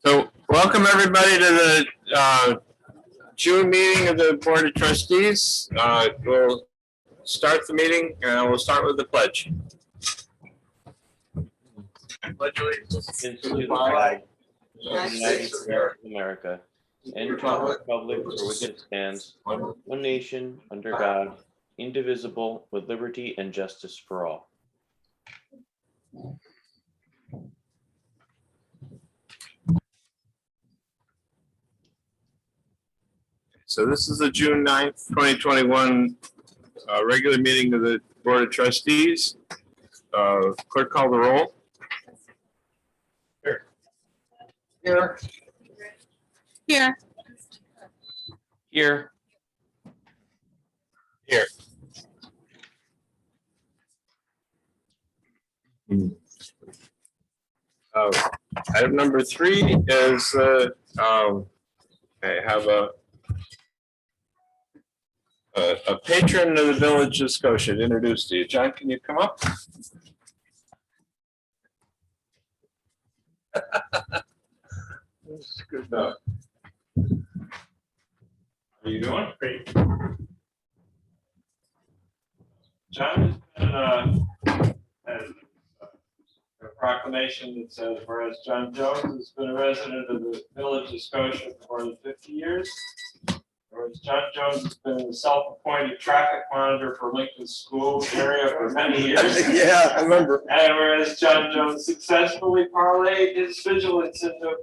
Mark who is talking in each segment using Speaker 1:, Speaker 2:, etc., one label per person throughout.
Speaker 1: So welcome everybody to the June meeting of the Board of Trustees. We'll start the meeting and we'll start with the pledge. Pledge allegiance
Speaker 2: to the flag of the United States of America and to the republic for which it stands, one nation, under God, indivisible, with liberty and justice for all.
Speaker 1: So this is the June 9th, 2021 regular meeting of the Board of Trustees. Clerk, call the roll.
Speaker 3: Here.
Speaker 2: Here.
Speaker 1: Here. Item number 3 is I have a patron of the Village of Scotia to introduce to you. John, can you come up? That's good enough. How are you doing? Great. John has a proclamation that says, whereas John Jones has been a resident of the Village of Scotia for more than 50 years, whereas John Jones has been the self-appointed traffic monitor for Lincoln School area for many years.
Speaker 3: Yeah, I remember.
Speaker 1: And whereas John Jones successfully parlayed his vigilance into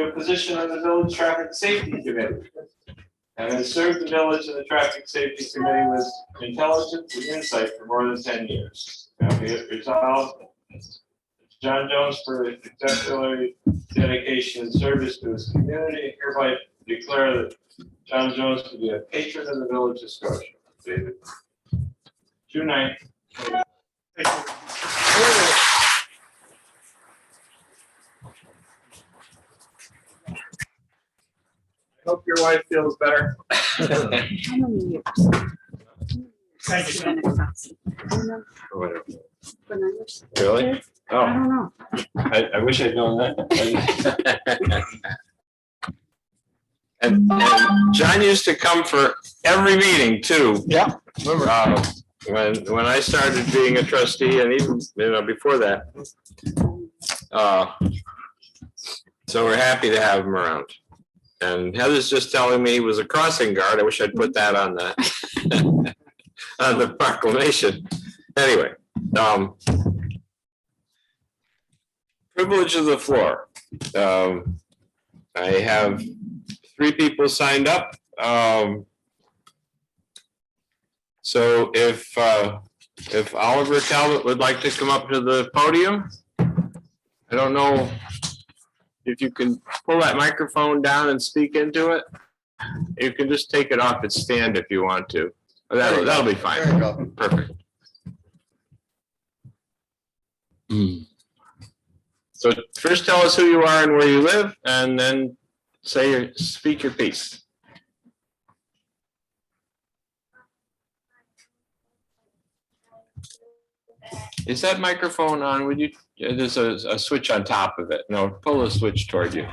Speaker 1: a position on the Village Traffic Safety Committee, and has served the village and the Traffic Safety Committee with intelligence and insight for more than 10 years. Now be it resolved, John Jones, for his exemplary dedication and service to his community, hereby declare that John Jones to be a patron of the Village of Scotia. David. June 9th. Thank you. I hope your wife feels better.
Speaker 4: How many years?
Speaker 1: Thank you.
Speaker 4: Bananas?
Speaker 1: Really?
Speaker 4: I
Speaker 1: Oh,
Speaker 4: don't know.
Speaker 1: I wish I'd known that. And John used to come for every meeting too.
Speaker 3: Yeah. Remember.
Speaker 1: When I started being a trustee, and even before that. So we're happy to have him around. And Heather's just telling me he was a crossing guard. I wish I'd put that on the on the proclamation. Anyway, privilege of the floor. I have 3 people signed up. So if Oliver Talbot would like to come up to the podium, I don't know if you can pull that microphone down and speak into it. You can just take it off its stand if you want to. That'll be fine.
Speaker 3: There you go.
Speaker 1: Perfect. So first tell us who you are and where you live, and then speak your piece. Is that microphone on? Would you? There's a switch on top of it. No, pull the switch toward you.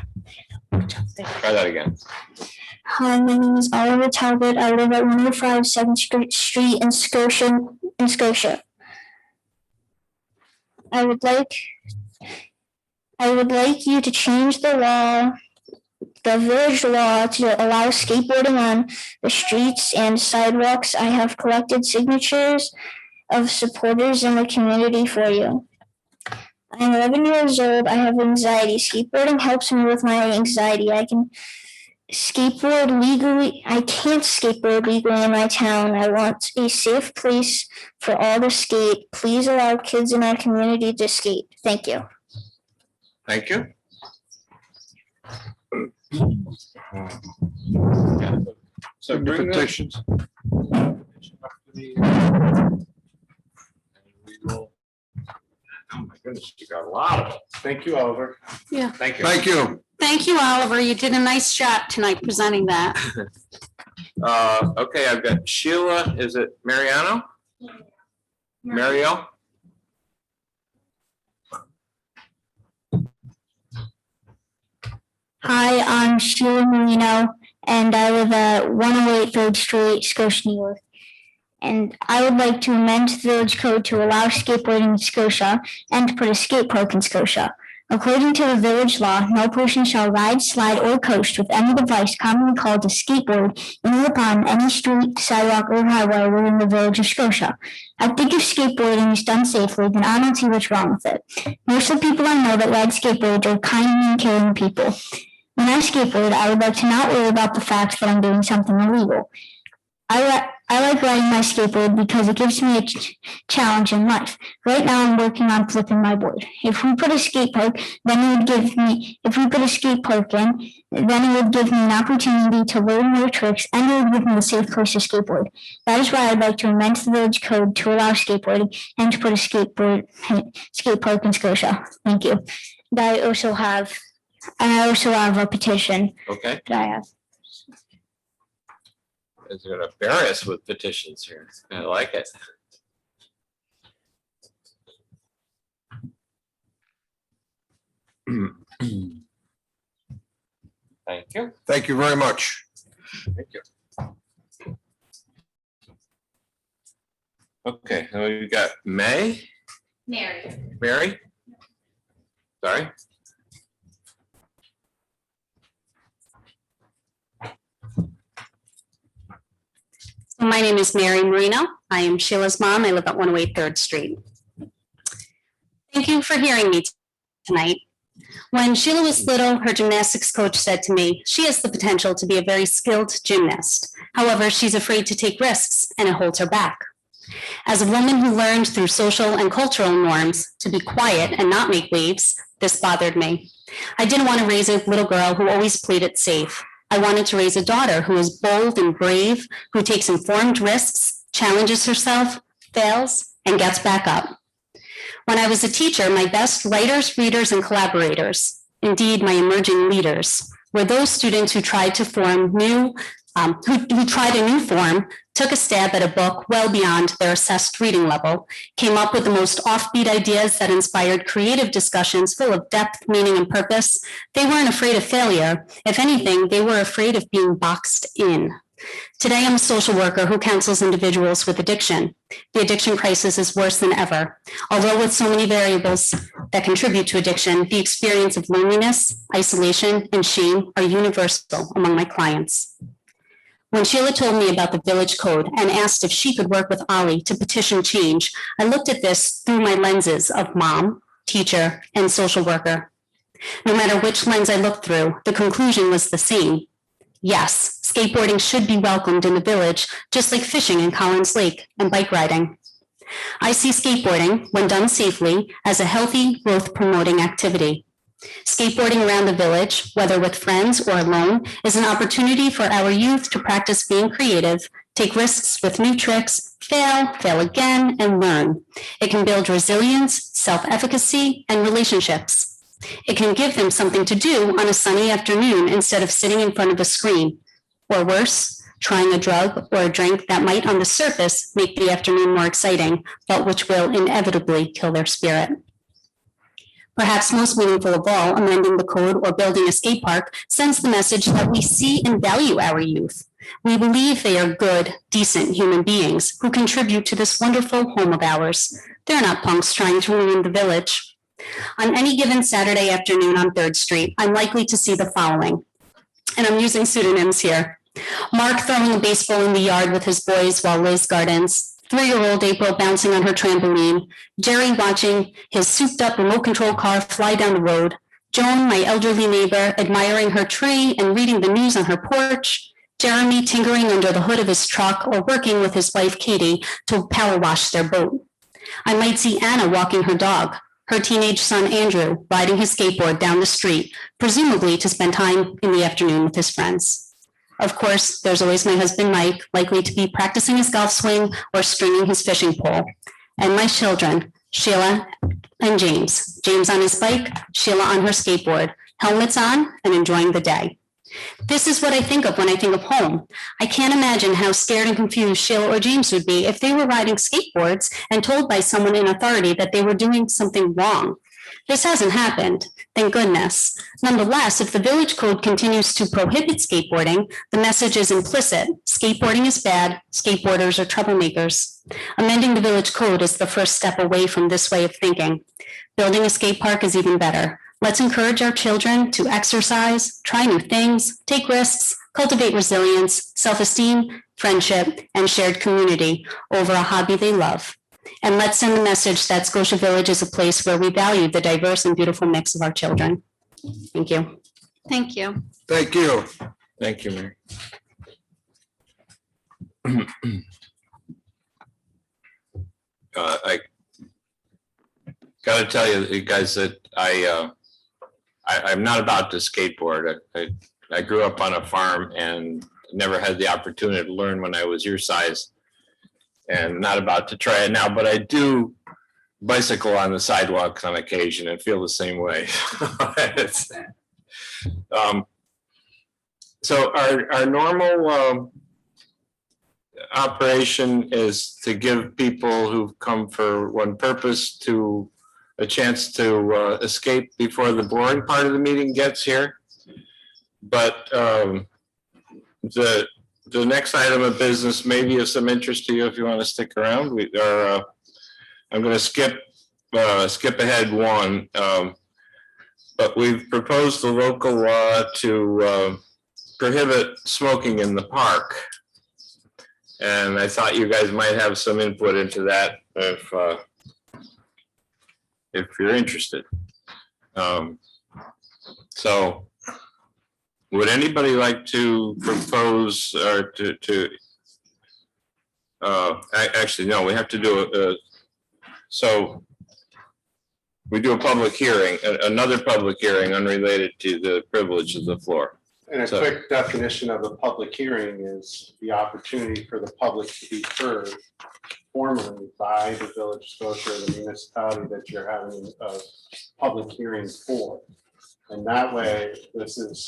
Speaker 1: Try that again.
Speaker 5: Hi, my name is Oliver Talbot. I live at 105 7th Street in Scotia. I would like you to change the village law to allow skateboarding on the streets and sidewalks. I have collected signatures of supporters in the community for you. I'm 11 years old. I have anxiety. Skateboarding helps me with my anxiety. I can't skateboard legally in my town. I want a safe place for all to skate. Please allow kids in our community to skate. Thank you.
Speaker 1: Thank you. So bring
Speaker 3: petitions.
Speaker 1: Oh my goodness, you got a lot of them. Thank you, Oliver.
Speaker 4: Yeah.
Speaker 1: Thank you.
Speaker 3: Thank you.
Speaker 4: Thank you, Oliver. You did a nice job tonight presenting that.
Speaker 1: Okay, I've got Sheila. Is it Mariano? Mario?
Speaker 5: I'm Sheila Marino, and I live at 108 3rd Street, Scotia, New York. And I would like to amend the village code to allow skateboarding in Scotia and to put a skate park in Scotia. According to the village law, no person shall ride, slide, or coast with any device commonly called a skateboard in or upon any street, sidewalk, or highway within the village of Scotia. I think if skateboarding is done safely, then I don't see what's wrong with it. Most of the people I know that ride skateboards are kind and caring people. When I skateboard, I would like to not worry about the fact that I'm doing something illegal. I like riding my skateboard because it gives me a challenge in life. Right now, I'm working on flipping my board. If we put a skate park, then it would give me. If we put a skate park in, then it would give me an opportunity to learn more tricks, and it would give me a safe place to skateboard. That is why I'd like to amend the village code to allow skateboarding and to put a skate park in Scotia. Thank you. I also have a petition
Speaker 3: Okay,
Speaker 5: that I have.
Speaker 3: it's gonna bury us with petitions here. I like it. Thank you.
Speaker 6: Thank you very much.
Speaker 3: Thank you. Okay, now we got Mary. Sorry.
Speaker 4: My name is Mary Marino. I am Sheila's mom. I live at 108 3rd Street. Thank you for hearing me tonight. When Sheila was little, her gymnastics coach said to me, she has the potential to be a very skilled gymnast. However, she's afraid to take risks and it holds her back. As a woman who learned through social and cultural norms to be quiet and not make waves, this bothered me. I didn't want to raise a little girl who always played it safe. I wanted to raise a daughter who is bold and brave, who takes informed risks, challenges herself, fails, and gets back up. When I was a teacher, my best writers, readers, and collaborators, indeed my emerging leaders, were those students who tried to form who tried a new form, took a stab at a book well beyond their assessed reading level, came up with the most offbeat ideas that inspired creative discussions full of depth, meaning, and purpose. They weren't afraid of failure. If anything, they were afraid of being boxed in. Today, I'm a social worker who counsels individuals with addiction. The addiction crisis is worse than ever. Although with so many variables that contribute to addiction, the experience of loneliness, isolation, and shame are universal among my clients. When Sheila told me about the village code and asked if she could work with Ollie to petition change, I looked at this through my lenses of mom, teacher, and social worker. No matter which lens I looked through, the conclusion was the same. Yes, skateboarding should be welcomed in the village, just like fishing in Collins Lake and bike riding. I see skateboarding, when done safely, as a healthy, growth-promoting activity. Skateboarding around the village, whether with friends or alone, is an opportunity for our youth to practice being creative, take risks with new tricks, fail again, and learn. It can build resilience, self-efficacy, and relationships. It can give them something to do on a sunny afternoon instead of sitting in front of a screen, or worse, trying a drug or a drink that might on the surface make the afternoon more exciting, but which will inevitably kill their spirit. Perhaps most meaningful of all, amending the code or building a skate park sends the message that we see and value our youth. We believe they are good, decent human beings who contribute to this wonderful home of ours. They're not punks trying to ruin the village. On any given Saturday afternoon on 3rd Street, I'm likely to see the following, and I'm using pseudonyms here. Mark throwing a baseball in the yard with his boys while Liz gardens. 3-year-old April bouncing on her trampoline, Jerry watching his souped-up remote-control car fly down the road, Joan, my elderly neighbor, admiring her tree and reading the news on her porch, Jeremy tinkering under the hood of his truck or working with his wife Katie to power wash their boat. I might see Anna walking her dog, her teenage son Andrew riding his skateboard down the street, presumably to spend time in the afternoon with his friends. Of course, there's always my husband, Mike, likely to be practicing his golf swing or stringing his fishing pole. And my children, Sheila and James. James on his bike, Sheila on her skateboard, helmets on and enjoying the day. This is what I think of when I think of home. I can't imagine how scared and confused Sheila or James would be if they were riding skateboards and told by someone in authority that they were doing something wrong. This hasn't happened, thank goodness. Nonetheless, if the village code continues to prohibit skateboarding, the message is implicit. Skateboarding is bad, skateboarders are troublemakers. Amending the village code is the first step away from this way of thinking. Building a skate park is even better. Let's encourage our children to exercise, try new things, take risks, cultivate resilience, self-esteem, friendship, and shared community over a hobby they love. And let's send the message that Scotia Village is a place where we value the diverse and beautiful mix of our children. Thank you.
Speaker 6: Thank you.
Speaker 3: Thank you. Thank you, Mary. I gotta tell you guys that I'm not about to skateboard. I grew up on a farm and never had the opportunity to learn when I was your size, and not about to try it now, but I do bicycle on the sidewalks on occasion and feel the same way. So our normal operation is to give people who've come for one purpose to a chance to escape before the boring part of the meeting gets here. But the next item of business may be of some interest to you if you want to stick around. We are. I'm going to skip ahead one, but we've proposed a local law to prohibit smoking in the park, and I thought you guys might have some input into that if you're interested. So. Would anybody like to propose or actually, no, we have to do so we do a public hearing, another public hearing unrelated to the privilege of the floor.
Speaker 7: And a quick definition of a public hearing is the opportunity for the public to be heard formally by the village of Scotia or the municipality that you're having a public hearing for. And that way,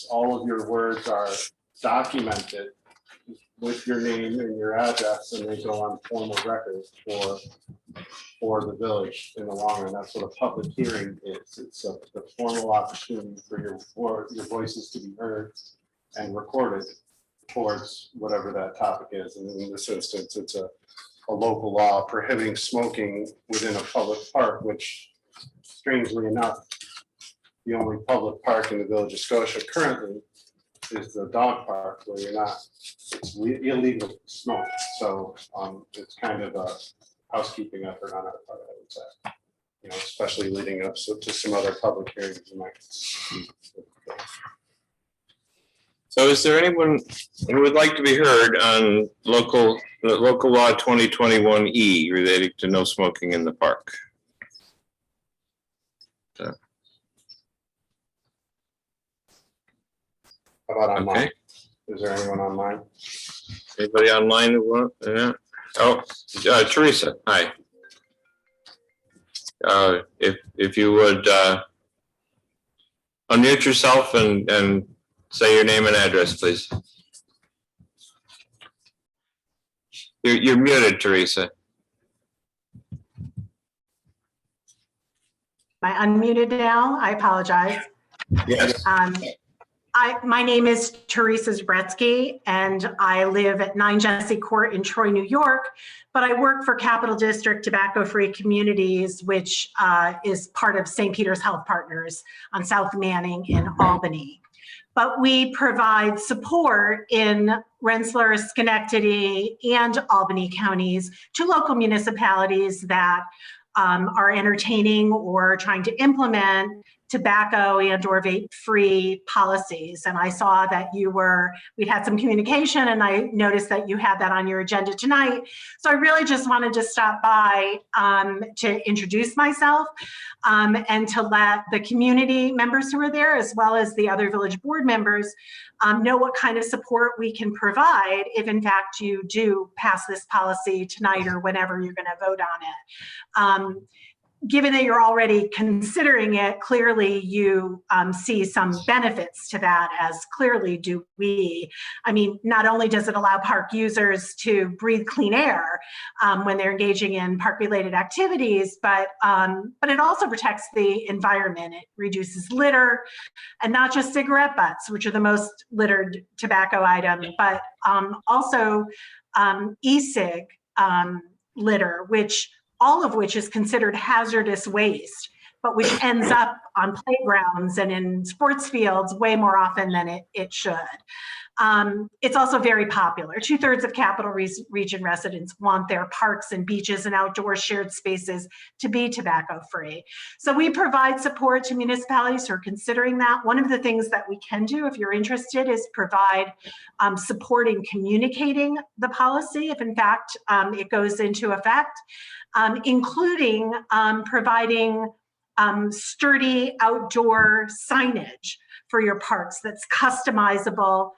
Speaker 7: all of your words are documented with your name and your address, and they go on formal record for the village in the long run. That's what a public hearing is. It's the formal opportunity for your voices to be heard and recorded towards whatever that topic is. And in this instance, it's a local law prohibiting smoking within a public park, which strangely enough, the only public park in the village of Scotia currently is the dog park, where it's illegal to smoke. So it's kind of a housekeeping effort on our part, I would say. Especially leading up to some other public hearings you might.
Speaker 3: So is there anyone who would like to be heard on local law 2021E relating to no smoking in the park?
Speaker 7: How about online?
Speaker 3: Okay.
Speaker 7: Is there anyone online?
Speaker 3: Anybody online who want? Yeah. Oh, Teresa, hi. If you would unmute yourself and say your name and address, please. You're muted, Teresa.
Speaker 8: Am I unmuted now? I apologize.
Speaker 3: Yes.
Speaker 8: My name is Teresa Zbretsky, and I live at 9 Genesee Court in Troy, New York, but I work for Capital District Tobacco-Free Communities, which is part of St. Peter's Health Partners on South Manning in Albany. But we provide support in Rensselaer, Schenectady, and Albany counties to local municipalities that are entertaining or trying to implement tobacco and or vape-free policies. And I saw that we'd had some communication, and I noticed that you had that on your agenda tonight. So I really just wanted to stop by to introduce myself and to let the community members who are there, as well as the other village board members, know what kind of support we can provide if in fact you do pass this policy tonight or whenever you're going to vote on it. given that you're already considering it, clearly you see some benefits to that, as clearly do we. I mean, not only does it allow park users to breathe clean air when they're engaging in park-related activities, but it also protects the environment. It reduces litter, and not just cigarette butts, which are the most littered tobacco item, but also e-cig litter, all of which is considered hazardous waste, but which ends up on playgrounds and in sports fields way more often than it should. It's also very popular. 2/3 of Capital Region residents want their parks and beaches and outdoor shared spaces to be tobacco-free. So we provide support to municipalities who are considering that. One of the things that we can do, if you're interested, is provide support in communicating the policy, if in fact it goes into effect, including providing sturdy outdoor signage for your parks that's customizable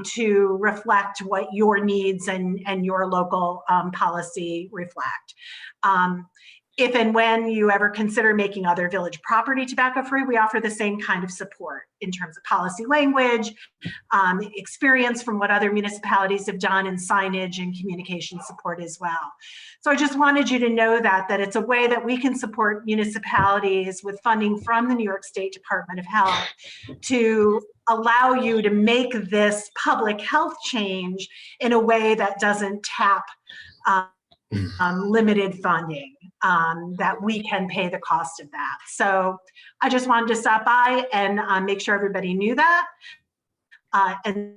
Speaker 8: to reflect what your needs and your local policy reflect. If and when you ever consider making other village property tobacco-free, we offer the same kind of support in terms of policy language, experience from what other municipalities have done, and signage and communication support as well. So I just wanted you to know that it's a way that we can support municipalities with funding from the New York State Department of Health to allow you to make this public health change in a way that doesn't tap limited funding, that we can pay the cost of that. So I just wanted to stop by and make sure everybody knew that. And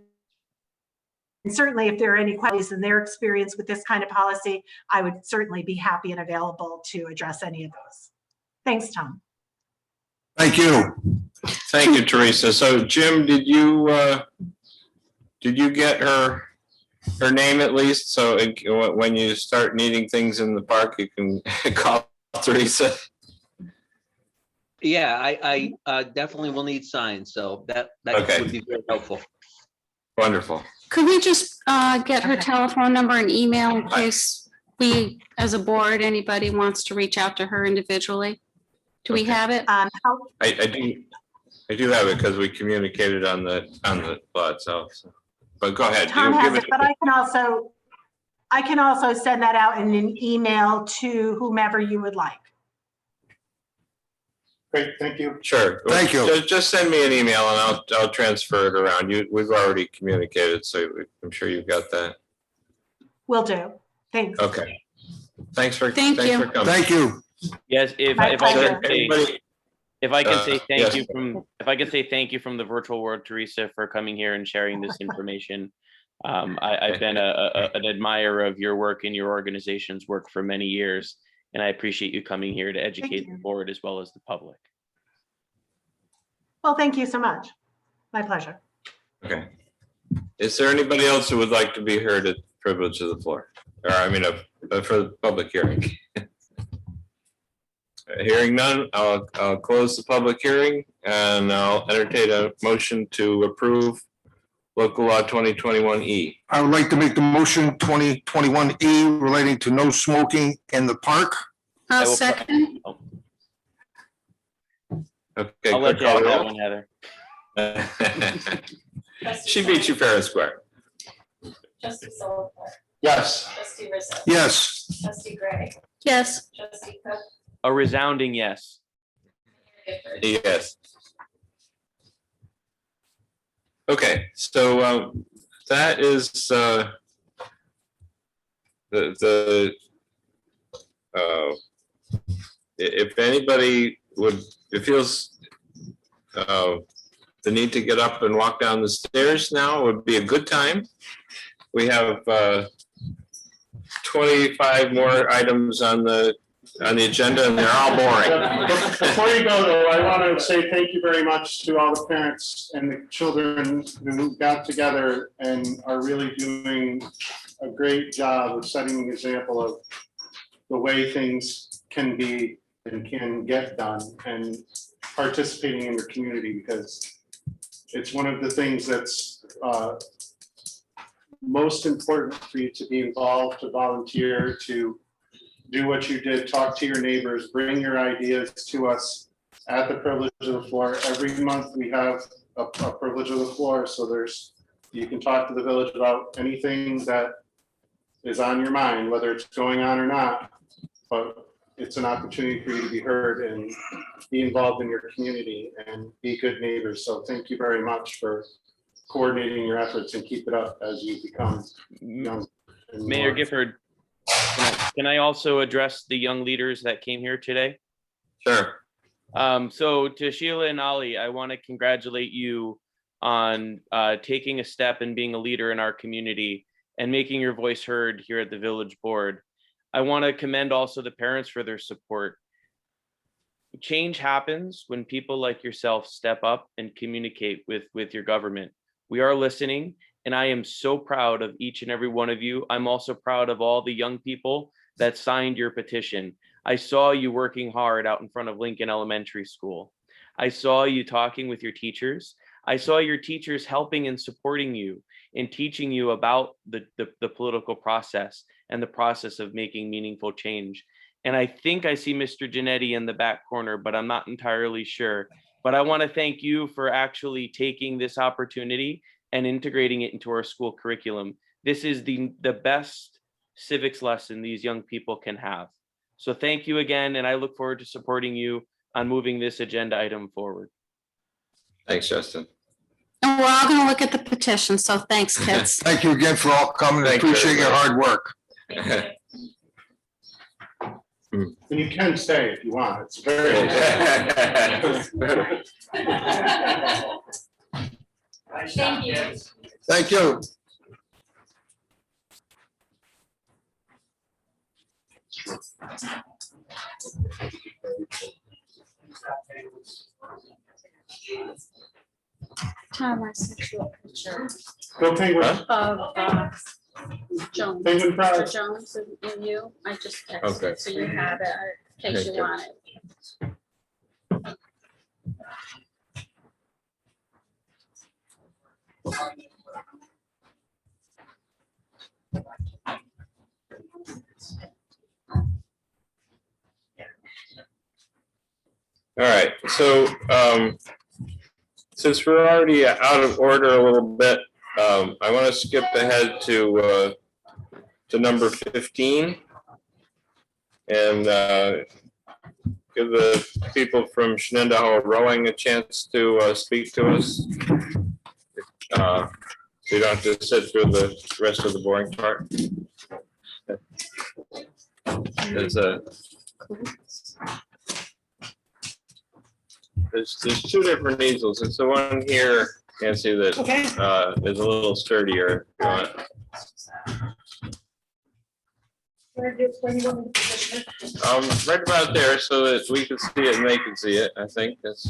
Speaker 8: certainly if there are any questions in their experience with this kind of policy, I would certainly be happy and available to address any of those. Thanks, Tom.
Speaker 3: Thank you. Thank you, Teresa. So Jim, did you get her name at least? So when you start needing things in the park, you can call Teresa.
Speaker 6: Yeah, I definitely will need signs, so that
Speaker 3: Okay.
Speaker 6: would be very helpful.
Speaker 3: Wonderful.
Speaker 4: Could we just get her telephone number and email in case we, as a board, anybody wants to reach out to her individually? Do we have it?
Speaker 3: I do have it because we communicated on the law itself. So. But go ahead.
Speaker 8: Tom has it, but I can also send that out in an email to whomever you would like.
Speaker 7: Great, thank you.
Speaker 3: Sure.
Speaker 9: Thank you.
Speaker 3: Just send me an email and I'll transfer it around. We've already communicated, so I'm sure you've got that.
Speaker 8: Will do. Thanks.
Speaker 3: Okay. Thanks for
Speaker 4: Thank you.
Speaker 3: coming.
Speaker 9: Thank you.
Speaker 2: Yes, if
Speaker 8: My
Speaker 2: I
Speaker 8: pleasure.
Speaker 2: can say,
Speaker 3: Everybody,
Speaker 2: if I can say thank
Speaker 3: yes.
Speaker 2: you from, if I can say thank you from the virtual world, Teresa, for coming here and sharing this information. I've been an admirer of your work and your organization's work for many years, and I appreciate you coming here to educate the board as well as the public.
Speaker 8: Well, thank you so much. My pleasure.
Speaker 3: Okay. Is there anybody else who would like to be heard at privilege of the floor? Or I mean, for the public hearing? Hearing none, I'll close the public hearing and I'll entertain a motion to approve local law 2021E.
Speaker 9: I would like to make the motion 2021E relating to no smoking in the park.
Speaker 2: I
Speaker 4: I'll
Speaker 2: will-
Speaker 4: second.
Speaker 2: Oh,
Speaker 3: Okay.
Speaker 2: I'll let
Speaker 3: quick
Speaker 2: you
Speaker 3: call
Speaker 2: have
Speaker 3: roll.
Speaker 2: that one, Heather.
Speaker 3: She beat you fair and square.
Speaker 10: Trustee Solifer,
Speaker 7: Yes.
Speaker 10: trustee Rizzo.
Speaker 9: Yes.
Speaker 10: Trustee Gray,
Speaker 4: Yes.
Speaker 10: trustee Cook,
Speaker 2: A resounding yes.
Speaker 10: Gifford.
Speaker 3: Yes. Okay, so that is if anybody feels the need to get up and walk down the stairs now would be a good time. We have 25 more items on the agenda and they're all boring.
Speaker 7: Before you go though, I want to say thank you very much to all the parents and the children who got together and are really doing a great job of setting an example of the way things can be and can get done and participating in your community, because it's one of the things that's most important for you to be involved, to volunteer, to do what you did, talk to your neighbors, bring your ideas to us at the privilege of the floor. Every month we have a privilege of the floor, so you can talk to the village about anything that is on your mind, whether it's going on or not, but it's an opportunity for you to be heard and be involved in your community and be good neighbors. So thank you very much for coordinating your efforts, and keep it up as you become young. and
Speaker 2: Mayor
Speaker 7: more-
Speaker 2: Gifford, can I also address the young leaders that came here today?
Speaker 3: Sure.
Speaker 2: So to Sheila and Ali, I want to congratulate you on taking a step and being a leader in our community and making your voice heard here at the village board. I want to commend also the parents for their support. Change happens when people like yourself step up and communicate with your government. We are listening, and I am so proud of each and every one of you. I'm also proud of all the young people that signed your petition. I saw you working hard out in front of Lincoln Elementary School. I saw you talking with your teachers. I saw your teachers helping and supporting you and teaching you about the political process and the process of making meaningful change. And I think I see Mr. Genetti in the back corner, but I'm not entirely sure. But I want to thank you for actually taking this opportunity and integrating it into our school curriculum. This is the best civics lesson these young people can have. So thank you again, and I look forward to supporting you on moving this agenda item forward.
Speaker 3: Thanks, Justin.
Speaker 4: And we're all going to look at the petition. So thanks, kids.
Speaker 9: Thank you again for all coming.
Speaker 3: Thank you,
Speaker 9: Appreciate your hard work.
Speaker 7: And you can stay if you want. It's very.
Speaker 10: Thank you.
Speaker 9: Thank you.
Speaker 11: Tom, I sent you a picture
Speaker 7: Go Penguins.
Speaker 11: of Jones,
Speaker 7: Penguin
Speaker 11: Mr.
Speaker 7: Pride.
Speaker 11: Jones and you. I just
Speaker 3: Okay.
Speaker 11: texted, so you have it in case
Speaker 3: Okay,
Speaker 11: you
Speaker 3: good.
Speaker 11: want it.
Speaker 3: All right, so since we're already out of order a little bit, I want to skip ahead to number 15 and give the people from Shenandoah Rowing a chance to speak to us. So you don't have to sit through the rest of the boring part. There's two different easels. It's the one here, Nancy, that is a little sturdier. If you want. Right about there so that we can see it and they can see it. I think that's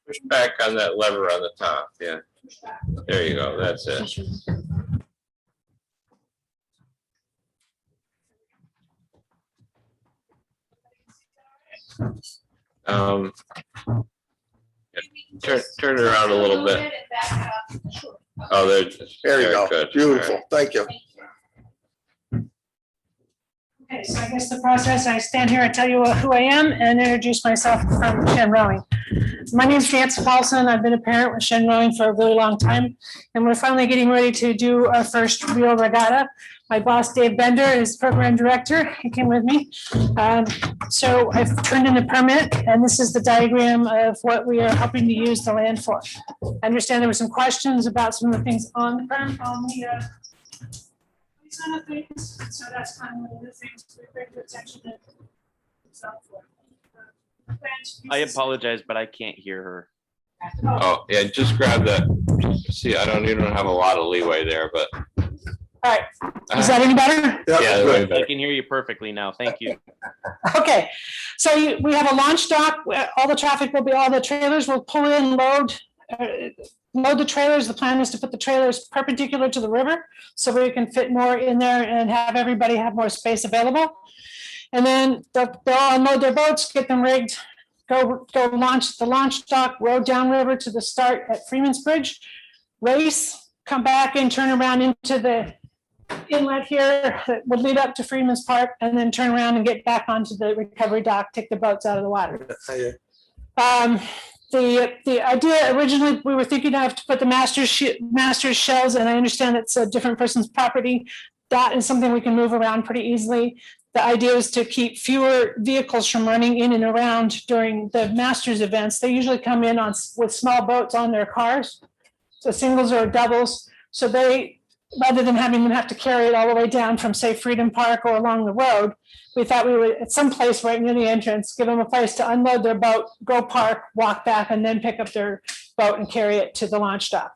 Speaker 3: push back on that lever on the top. Yeah. There you go. That's it. Turn it around a little bit. Oh, there
Speaker 9: There you
Speaker 3: very
Speaker 9: go.
Speaker 3: good.
Speaker 9: Beautiful. Thank you.
Speaker 12: Okay, so I guess the process, I stand here and tell you who I am and introduce myself from Shen Rowing. My name is Nancy Paulson. I've been a parent with Shen Rowing for a really long time. And we're finally getting ready to do our first real regatta. My boss, Dave Bender, is program director. He came with me. So I've turned in the permit, and this is the diagram of what we are hoping to use the land for. I understand there were some questions about some of the things on the permit, on the these kind of things, so that's kind of one of the things we bring to attention.
Speaker 2: I apologize, but I can't hear her.
Speaker 3: Oh, yeah, just grab that. See, you don't have a lot of leeway there, but.
Speaker 12: All right, is that any better?
Speaker 3: Yeah, way
Speaker 2: I
Speaker 3: better.
Speaker 2: can hear you perfectly now. Thank you.
Speaker 12: Okay, so we have a launch dock, where all the traffic will be, all the trailers will pull in, load the trailers. The plan is to put the trailers perpendicular to the river, so we can fit more in there and have everybody have more space available. And then they'll unload their boats, get them rigged, go launch the launch dock, row downriver to the start at Freeman's Bridge, race, come back and turn around into the inlet here that would lead up to Freeman's Park, and then turn around and get back onto the recovery dock, take the boats out of the water. The idea originally, we were thinking of to put the master's shells, and I understand it's a different person's property. That is something we can move around pretty easily. The idea is to keep fewer vehicles from running in and around during the masters events. They usually come in with small boats on their cars, so singles or doubles. So they, rather than having them have to carry it all the way down from, say, Freedom Park or along the road, we thought we would, at some place right near the entrance, give them a place to unload their boat, go park, walk back, and then pick up their boat and carry it to the launch dock.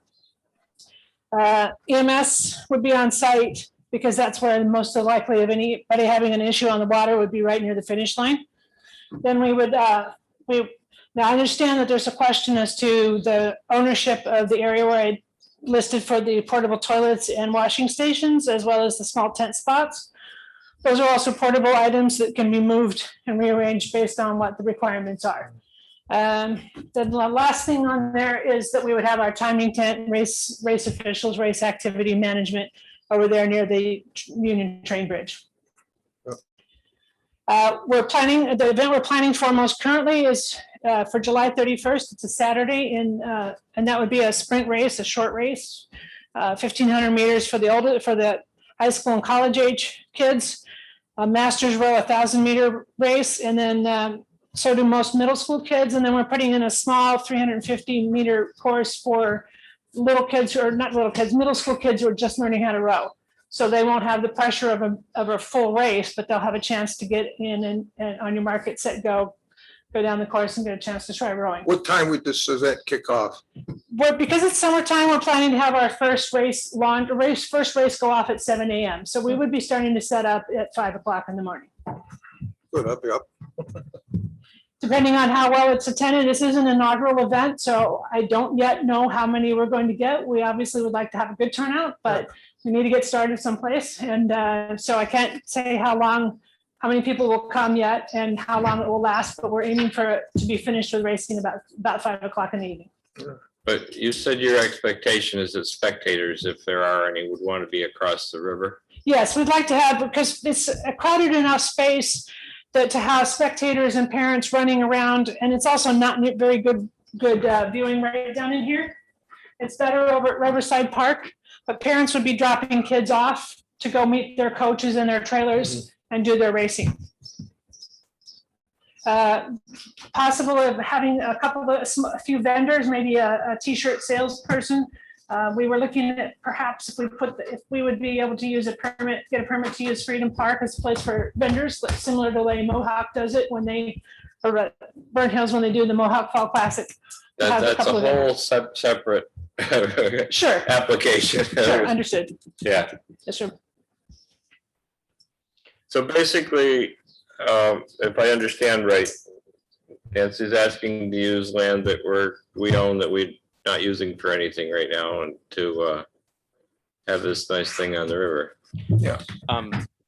Speaker 12: EMS would be on site because that's where most likely of anybody having an issue on the water would be right near the finish line. Then we would, now I understand that there's a question as to the ownership of the area where I listed for the portable toilets and washing stations, as well as the small tent spots. Those are also portable items that can be moved and rearranged based on what the requirements are. Then the last thing on there is that we would have our timing tent, race officials, race activity management over there near the Union Train Bridge. We're planning, the event we're planning for most currently is for July 31st. It's a Saturday, and that would be a sprint race, a short race, 1,500 meters for the high school and college age kids. A masters row, 1,000-meter race, and then so do most middle school kids. And then we're putting in a small 350-meter course for little kids, or not little kids, middle school kids who are just learning how to row. So they won't have the pressure of a full race, but they'll have a chance to get in and on your mark, get set, go down the course and get a chance to try rowing.
Speaker 9: What time would this event kick off?
Speaker 12: Because it's summertime, we're planning to have our first race go off at 7 a.m. So we would be starting to set up at 5 o'clock in the morning.
Speaker 9: Good, I'll be up.
Speaker 12: Depending on how well it's attended, this is an inaugural event, so I don't yet know how many we're going to get. We obviously would like to have a good turnout, but we need to get started someplace. And so I can't say how many people will come yet and how long it will last, but we're aiming for it to be finished with racing about 5 o'clock in the evening.
Speaker 3: But you said your expectation is that spectators, if there are any, would want to be across the river?
Speaker 12: Yes, we'd like to have, because it's a crowded enough space that to have spectators and parents running around, and it's also not very good viewing right down in here. It's better over at Riverside Park, but parents would be dropping kids off to go meet their coaches in their trailers and do their racing. Possible of having a few vendors, maybe a t-shirt salesperson. We were looking at perhaps if we would be able to use get a permit to use Freedom Park as a place for vendors, similar to the way Mohawk does it when or Burnt Hills when they do the Mohawk Fall Classic.
Speaker 3: That's a whole separate
Speaker 12: Sure.
Speaker 3: application.
Speaker 12: Sure, understood.
Speaker 3: Yeah.
Speaker 12: Yes, sir.
Speaker 3: So basically, if I understand right, Nancy's asking to use land that we own that we're not using for anything right now, and to have this nice thing on the river.
Speaker 9: Yeah.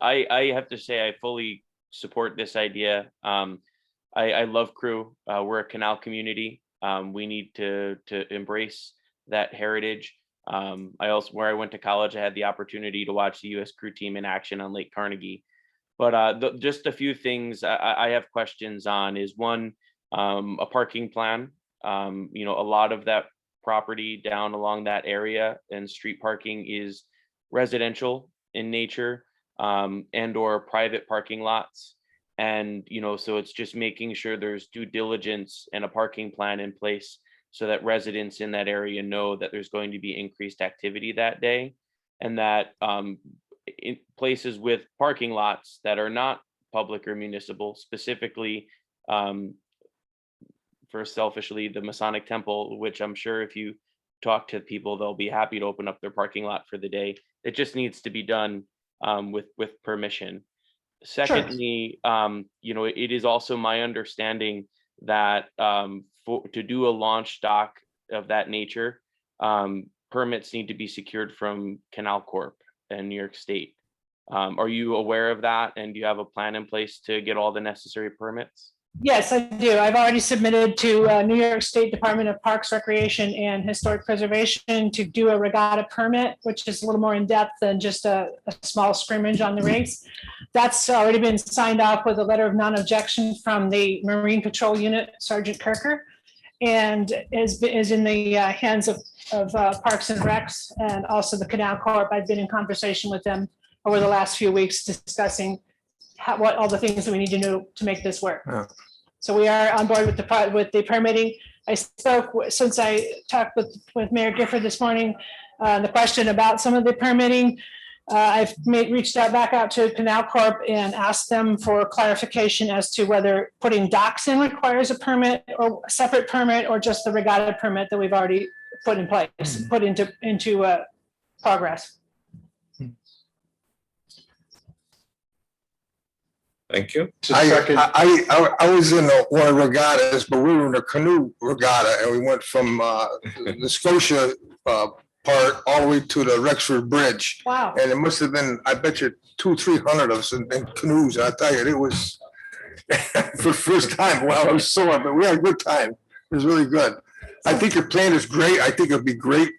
Speaker 2: I have to say I fully support this idea. I love Crew. We're a canal community. We need to embrace that heritage. Where I went to college, I had the opportunity to watch the U.S. Crew team in action on Lake Carnegie. But just a few things I have questions on is one, a parking plan. A lot of that property down along that area and street parking is residential in nature, and or private parking lots. And, so it's just making sure there's due diligence and a parking plan in place so that residents in that area know that there's going to be increased activity that day, and that in places with parking lots that are not public or municipal, specifically for selfishly the Masonic Temple, which I'm sure if you talk to people, they'll be happy to open up their parking lot for the day. It just needs to be done with permission. Secondly, it is also my understanding that to do a launch dock of that nature, permits need to be secured from Canal Corp and New York State. Are you aware of that? And do you have a plan in place to get all the necessary permits?
Speaker 12: Yes, I do. I've already submitted to New York State Department of Parks, Recreation, and Historic Preservation to do a regatta permit, which is a little more in-depth than just a small scrimmage on the race. That's already been signed off with a letter of non-objection from the Marine Patrol Unit, Sergeant Kirker, and is in the hands of Parks and Recs and also the Canal Corp. I've been in conversation with them over the last few weeks discussing what all the things that we need to do to make this work.
Speaker 3: Yeah.
Speaker 12: So we are on board with the permitting. I spoke, since I talked with Mayor Gifford this morning, the question about some of the permitting. I've reached back out to Canal Corp and asked them for clarification as to whether putting docks in requires a permit or a separate permit, or just the regatta permit that we've already put in place, put into progress.
Speaker 3: Thank you.
Speaker 9: I was in one of the regattas, but we were in a canoe regatta, and we went from the Scotia part all the way to the Rexford Bridge.
Speaker 12: Wow.
Speaker 9: And it must have been, I bet you, 200-300 of us in canoes. I tell you, it was for the first time. Well, I was sore, but we had a good time. It was really good. I think your plan is great. I think it'd be great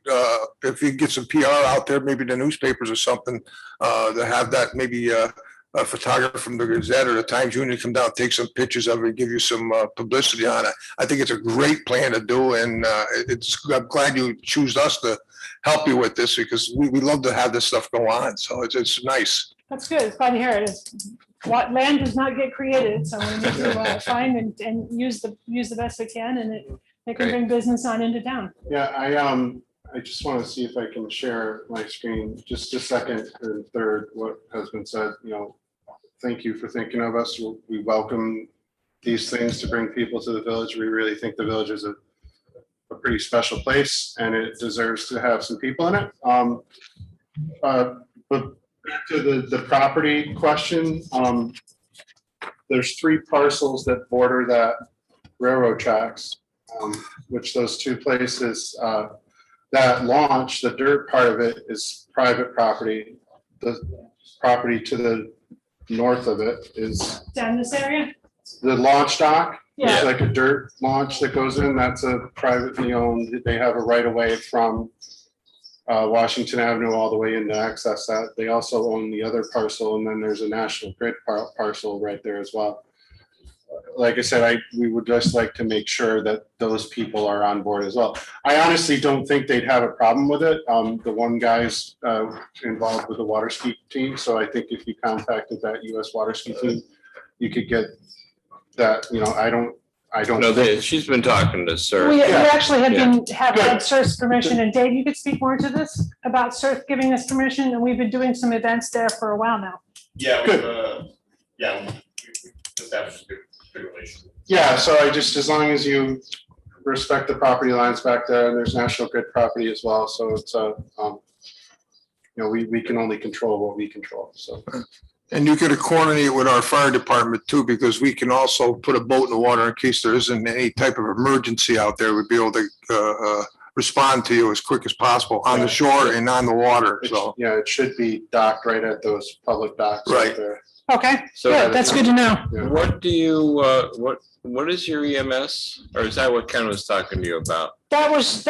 Speaker 9: if you get some PR out there, maybe the newspapers or something, to have that maybe a photographer from the Gazette or the Times Union come down, take some pictures of it, give you some publicity on it. I think it's a great plan to do, and I'm glad you choose us to help you with this, because we love to have this stuff go on. So it's nice.
Speaker 12: That's good. It's glad to hear it. What land does not get created, so we need to find and use the best we can, and it can bring business on into town.
Speaker 7: Yeah, I just want to see if I can share my screen, just a second or third, what has been said, thank you for thinking of us. We welcome these things to bring people to the village. We really think the village is a pretty special place, and it deserves to have some people in it. But back to the property question, there's 3 parcels that border that railroad tracks, which those 2 places, that launch, the dirt part of it is private property. The property to the north of it is
Speaker 12: Down this area?
Speaker 7: the launch dock.
Speaker 12: Yeah.
Speaker 7: It's like a dirt launch that goes in. That's a privately owned. They have a right of way from Washington Avenue all the way in to access that. They also own the other parcel, and then there's a National Grid parcel right there as well. Like I said, we would just like to make sure that those people are on board as well. I honestly don't think they'd have a problem with it. The one guy's involved with the water ski team, so I think if you contacted that U.S. water ski team, you could get that. I don't.
Speaker 3: No, she's been talking to Sir.
Speaker 12: We actually have had Surf's permission, and Dave, you could speak more to this about Surf giving us permission, and we've been doing some events there for a while now.
Speaker 13: Yeah, we've established a good relationship.
Speaker 7: Yeah, so as long as you respect the property lines back there, and there's National Grid property as well, so it's we can only control what we control, so.
Speaker 9: And you could coordinate with our fire department too, because we can also put a boat in the water in case there isn't any type of emergency out there. We'd be able to respond to you as quick as possible on the shore and on the water, so.
Speaker 7: Yeah, it should be docked right at those public docks right there.
Speaker 12: Okay,
Speaker 3: So
Speaker 12: good. That's good to know.
Speaker 3: What do you, what is your EMS, or is that what Ken was talking to you about?
Speaker 12: That was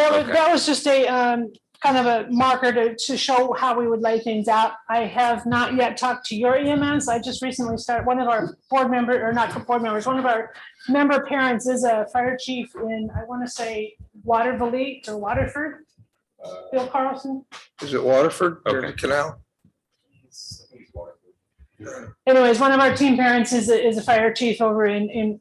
Speaker 12: just a kind of a marker to show how we would lay things out. I have not yet talked to your EMS. I just recently started, one of our board members, or not board members, one of our member parents is a fire chief in, I want to say, Waterville or Waterford. Bill Carlson.
Speaker 9: Is it Waterford or
Speaker 3: Okay.
Speaker 9: the canal?
Speaker 12: Anyways, one of our team parents is a fire chief over in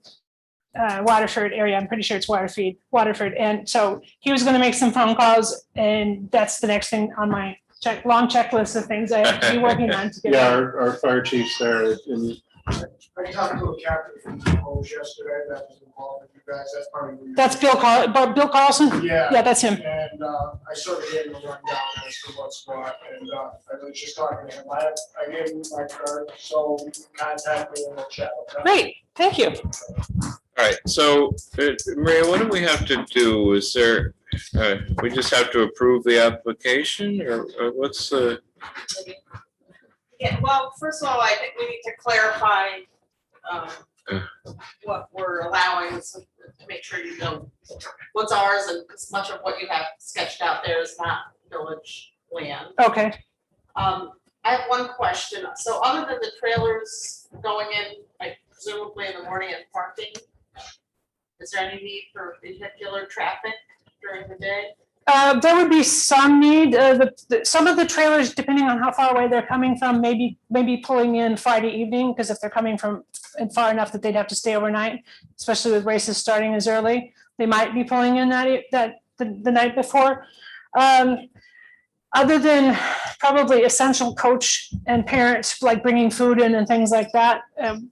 Speaker 12: Waterford area. I'm pretty sure it's Waterford. And so he was going to make some phone calls, and that's the next thing on my long checklist of things I have to be working on to get.
Speaker 7: Yeah, our fire chief's there.
Speaker 10: I talked to a captain from the homes yesterday that was involved with you guys. That's probably.
Speaker 12: That's Bill Carlson?
Speaker 10: Yeah.
Speaker 12: Yeah, that's him.
Speaker 10: And I sort of gave him a rundown as to what's what, and I was just talking to him. I gave him my card, so you can contact me and we'll chat. Okay?
Speaker 12: Great, thank you.
Speaker 3: All right, so Maria, what do we have to do? Is there, we just have to approve the application, or what's the?
Speaker 14: Yeah, well, first of all, I think we need to clarify what we're allowing, so to make sure you know what's ours, and because much of what you have sketched out there is not village land.
Speaker 12: Okay.
Speaker 14: I have one question. So other than the trailers going in, like presumably in the morning and parking, is there any need for vehicular traffic during the day?
Speaker 12: There would be some need, some of the trailers, depending on how far away they're coming from, maybe pulling in Friday evening, because if they're coming from far enough that they'd have to stay overnight, especially with races starting as early, they might be pulling in the night before. Other than probably essential coach and parents, like bringing food in and things like that.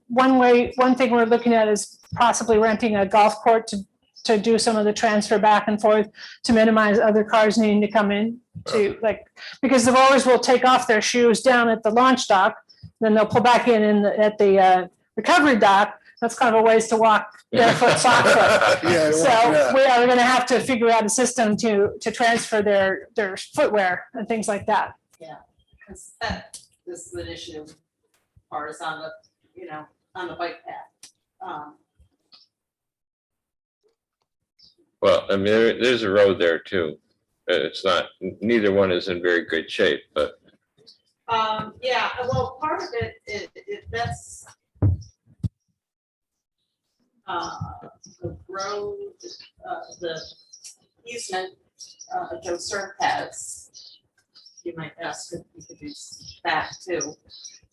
Speaker 12: One thing we're looking at is possibly renting a golf court to do some of the transfer back and forth to minimize other cars needing to come in to because the rowers will take off their shoes down at the launch dock, then they'll pull back at the recovery dock. That's kind of a ways to walk barefoot, sock foot.
Speaker 9: Yeah,
Speaker 12: So we are going to have to figure out a system to transfer their footwear and things like that.
Speaker 14: Yeah, because that is an issue as far as on the bike path.
Speaker 3: Well, I mean, there's a road there too. It's not, neither one is in very good shape, but.
Speaker 14: Yeah, well, part of it, that's the road, the easement Joe Surf has. You might ask if we could use that too.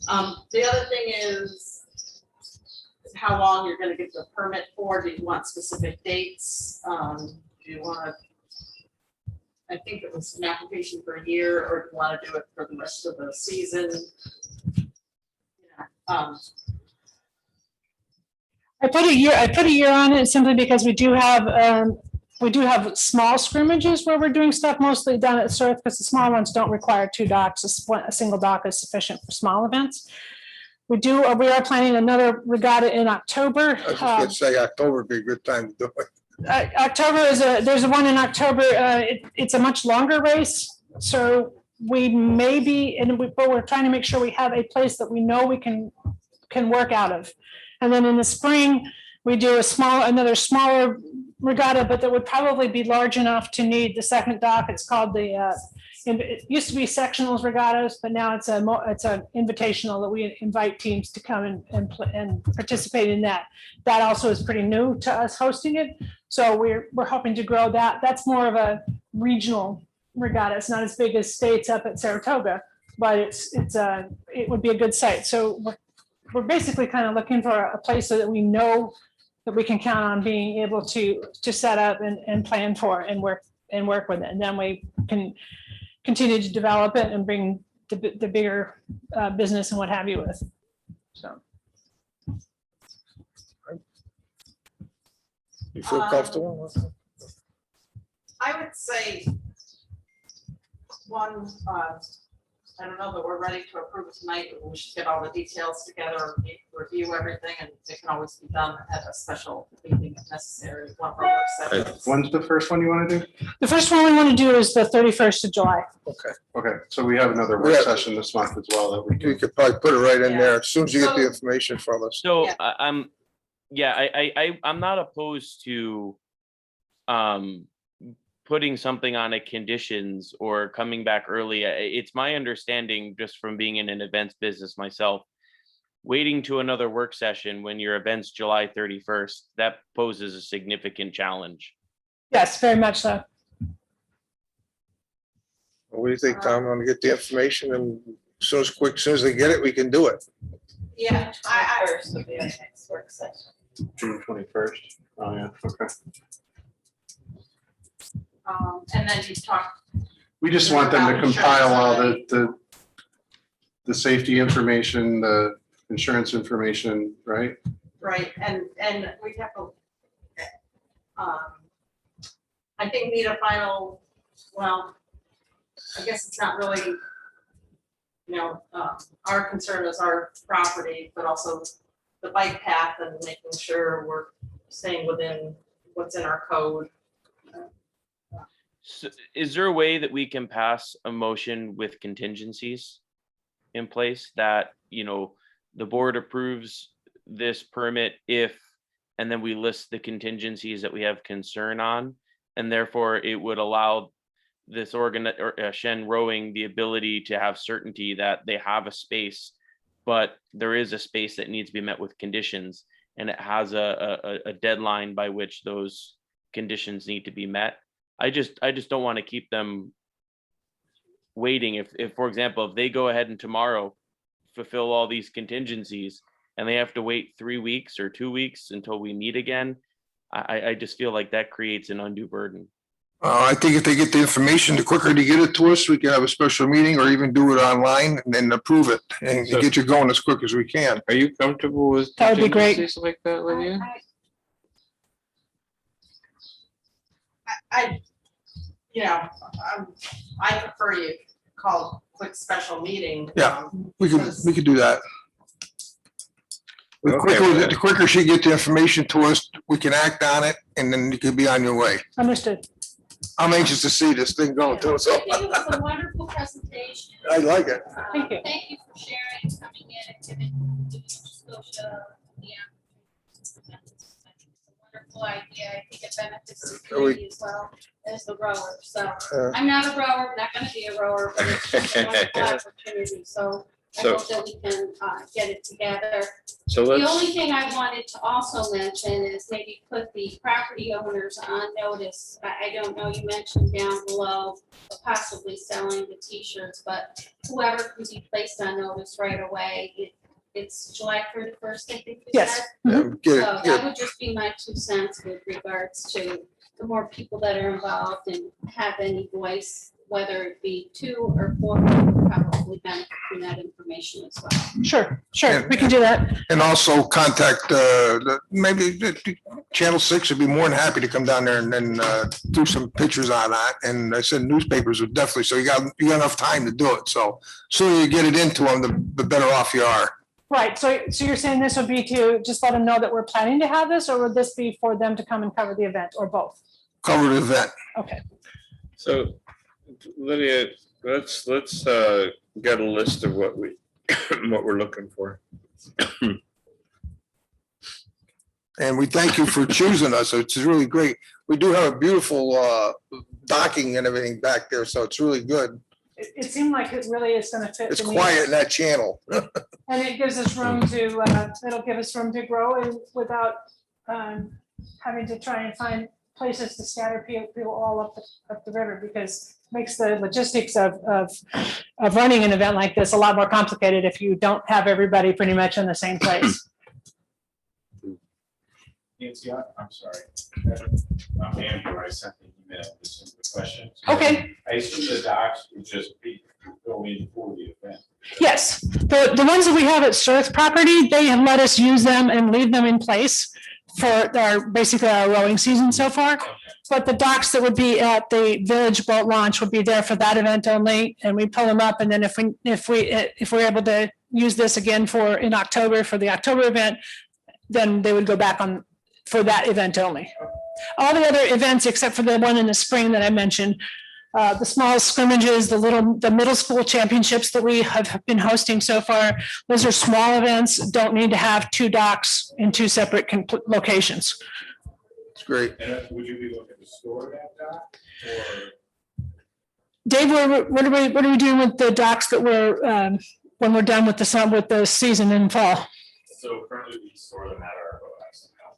Speaker 14: The other thing is how long you're going to get the permit for. Do you want specific dates? Do you want I think it was an application for a year, or do you want to do it for the rest of the season? Yeah.
Speaker 12: I put a year on it simply because we do have small scrimmages where we're doing stuff mostly down at Surf, because the small ones don't require two docks. A single dock is sufficient for small events. We are planning another regatta in October.
Speaker 9: I was just gonna say October would be a good time to do it.
Speaker 12: October there's a one in October. It's a much longer race, so we may be, but we're trying to make sure we have a place that we know we can work out of. And then in the spring, we do another smaller regatta, but that would probably be large enough to need the second dock. It's called it used to be sectionals regattas, but now it's an invitational that we invite teams to come and participate in that. That also is pretty new to us hosting it. So we're hoping to grow that. That's more of a regional regatta. It's not as big as States up at Saratoga, but it would be a good site. So we're basically kind of looking for a place so that we know that we can count on being able to set up and plan for and work with it. And then we can continue to develop it and bring the bigger business and what have you with. So.
Speaker 9: You feel comfortable?
Speaker 14: I would say one, I don't know that we're ready to approve it tonight, but we should get all the details together, review everything, and it can always be done at a special meeting if necessary. One of our work sessions.
Speaker 7: When's the first one you want to do?
Speaker 12: The first one we want to do is the 31st of July.
Speaker 7: Okay, so we have another work session this month as well that we
Speaker 9: You
Speaker 7: can.
Speaker 9: could probably put it right in
Speaker 14: Yeah.
Speaker 9: there as soon as you get the
Speaker 14: So-
Speaker 9: information from us.
Speaker 2: So
Speaker 14: Yeah.
Speaker 2: I'm not opposed to putting something on a conditions or coming back early. It's my understanding, just from being in an events business myself, waiting to another work session when your event's July 31st, that poses a significant challenge.
Speaker 12: Yes, very much so.
Speaker 9: What do you think, Tom? Want to get the information and as soon as they get it, we can do it.
Speaker 14: Yeah, I first would be our next work session.
Speaker 7: June 21st. Oh, yeah, okay.
Speaker 14: And then you talk.
Speaker 7: We just want them to compile all the safety information, the insurance information, right?
Speaker 14: Right, and we have to, I think need a final, well, I guess it's not really, our concern is our property, but also the bike path and making sure we're staying within what's in our code.
Speaker 2: So is there a way that we can pass a motion with contingencies in place that, the board approves this permit if, and then we list the contingencies that we have concern on. And therefore it would allow this Shen Rowing the ability to have certainty that they have a space, but there is a space that needs to be met with conditions, and it has a deadline by which those conditions need to be met. I just don't want to keep them waiting. If, for example, if they go ahead and tomorrow fulfill all these contingencies and they have to wait 3 weeks or 2 weeks until we meet again, I just feel like that creates an undue burden.
Speaker 9: I think if they get the information, the quicker they get it to us, we can have a special meeting or even do it online and then approve it and get you going as quick as we can.
Speaker 3: Are you comfortable with
Speaker 12: That would be great.
Speaker 3: contingencies like that, Lydia?
Speaker 14: I, you know, I prefer you call a quick special meeting.
Speaker 9: Yeah, we could do that. The quicker she gets the information to us, we can act on it and then you can be on your way.
Speaker 12: Understood.
Speaker 9: I'm anxious to see this thing go too, so
Speaker 11: I think it was a wonderful presentation.
Speaker 9: I like it.
Speaker 12: Thank you.
Speaker 11: Thank you for sharing, coming in and giving Scotia the it's a wonderful idea. I think it benefits the community as well as the rower. So I'm not a rower, not gonna be a rower, but it's just a wonderful opportunity. So I hope that we can get it together.
Speaker 3: So
Speaker 11: The
Speaker 3: let's,
Speaker 11: only thing I wanted to also mention is maybe put the property owners on notice. I don't know, you mentioned down below possibly selling the t-shirts, but whoever can be placed on notice right away. It's July 31st, I think you
Speaker 12: Yes.
Speaker 11: said.
Speaker 9: Get
Speaker 11: So
Speaker 9: it,
Speaker 11: that would just be my 2 cents with regards to the more people that are involved and have any voice, whether it be 2 or 4, would probably benefit from that information as well.
Speaker 12: Sure, we can do that.
Speaker 9: and also contact, maybe Channel 6 would be more than happy to come down there and then do some pictures on that. And I said newspapers would definitely, so you got enough time to do it. So sooner you get it into them, the better off you are.
Speaker 12: Right, so you're saying this would be to just let them know that we're planning to have this, or would this be for them to come and cover the event, or both?
Speaker 9: Cover the event.
Speaker 12: Okay,
Speaker 3: so Lydia, let's get a list of what we're looking for.
Speaker 9: And we thank you for choosing us. It's really great. We do have a beautiful docking and everything back there, so it's really good.
Speaker 12: it seemed like it really is gonna fit.
Speaker 9: It's
Speaker 12: the
Speaker 9: quiet
Speaker 12: needs.
Speaker 9: in that channel.
Speaker 12: And it gives us room to, it'll give us room to grow and without having to try and find places to scatter people all up the river, because it makes the logistics of running an event like this a lot more complicated if you don't have everybody pretty much in the same place.
Speaker 13: Nancy, I'm sorry. I'm Andrew. I sent an email with some of the questions.
Speaker 12: Okay.
Speaker 13: I assume the docs would just be going for the event.
Speaker 12: Yes, the ones that we have at Surf property, they have let us use them and leave them in place for basically our rowing season so far. But the docks that would be at the Village Boat Launch would be there for that event only, and we pull them up, and then if we're able to use this again in October for the October event, then they would go back on for that event only. All the other events, except for the one in the spring that I mentioned, the small scrimmages, the middle school championships that we have been hosting so far, those are small events, don't need to have 2 docks in 2 separate locations.
Speaker 9: It's great.
Speaker 13: And would you be looking to store that dock or?
Speaker 12: Dave, what are we doing with the docks that when we're done with the season in fall?
Speaker 13: So currently we store them at our boathouse now.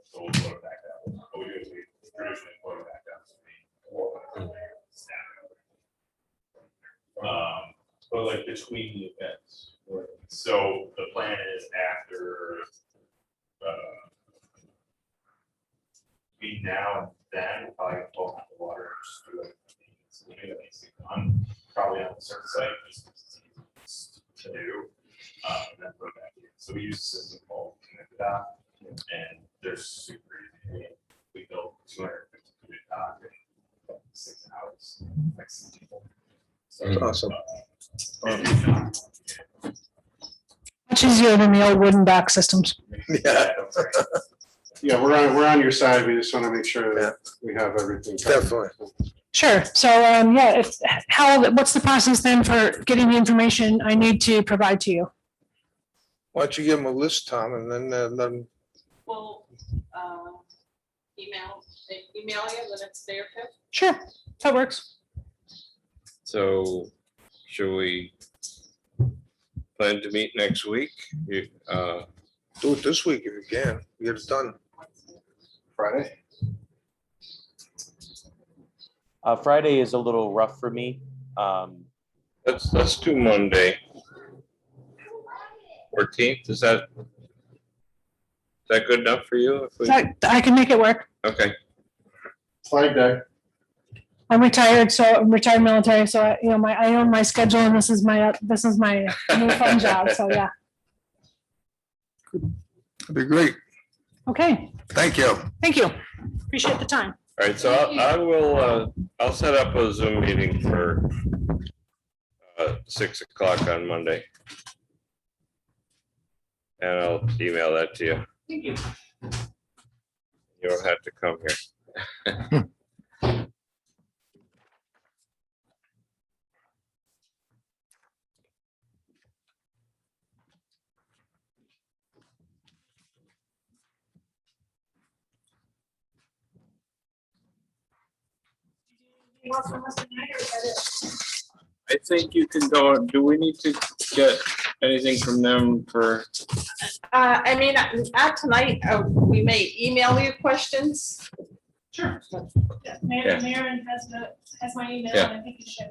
Speaker 13: So we'll float back down. What we do is we traditionally float back down. So we walk on the layer, stand over. But like between the events. So the plan is after between now and then, we'll probably pull out the water. Just do it. That needs to be done, probably on the surface site, just to do. And then put it back in. So we use a system called Connect Dock, and they're super easy. We built 250 foot dock in 6 hours, like some people. So,
Speaker 9: That's awesome.
Speaker 12: Much easier than the old wooden dock systems.
Speaker 9: Yeah.
Speaker 7: Yeah, we're on your side. We just want to make sure that we have everything. covered.
Speaker 9: Definitely.
Speaker 12: Sure, so what's the process then for getting the information I need to provide to you?
Speaker 9: Why don't you give them a list, Tom, and then let them,
Speaker 14: Well, email you the next day or two.
Speaker 12: Sure, that works.
Speaker 3: So should we plan to meet next week?
Speaker 9: do it this week if you can, get it done.
Speaker 7: Friday?
Speaker 2: Friday is a little rough for me.
Speaker 3: Let's do Monday. 14th, is that good enough for you? If we-
Speaker 12: I can make it work.
Speaker 3: Okay,
Speaker 7: Flag Day.
Speaker 12: I'm retired, so I'm retired military, so I own my schedule and this is my new fun job, so yeah.
Speaker 9: That'd be great.
Speaker 12: Okay,
Speaker 9: Thank you.
Speaker 12: thank you. Appreciate the time.
Speaker 3: all right, so I'll set up a Zoom meeting for 6 o'clock on Monday. And I'll email that to you.
Speaker 12: Thank you.
Speaker 3: You don't have to come here. I think you can go, do we need to get anything from them for?
Speaker 14: I mean, not tonight, we may email you questions.
Speaker 12: Sure.
Speaker 3: Yeah.
Speaker 12: Maren has my email, and I think you should.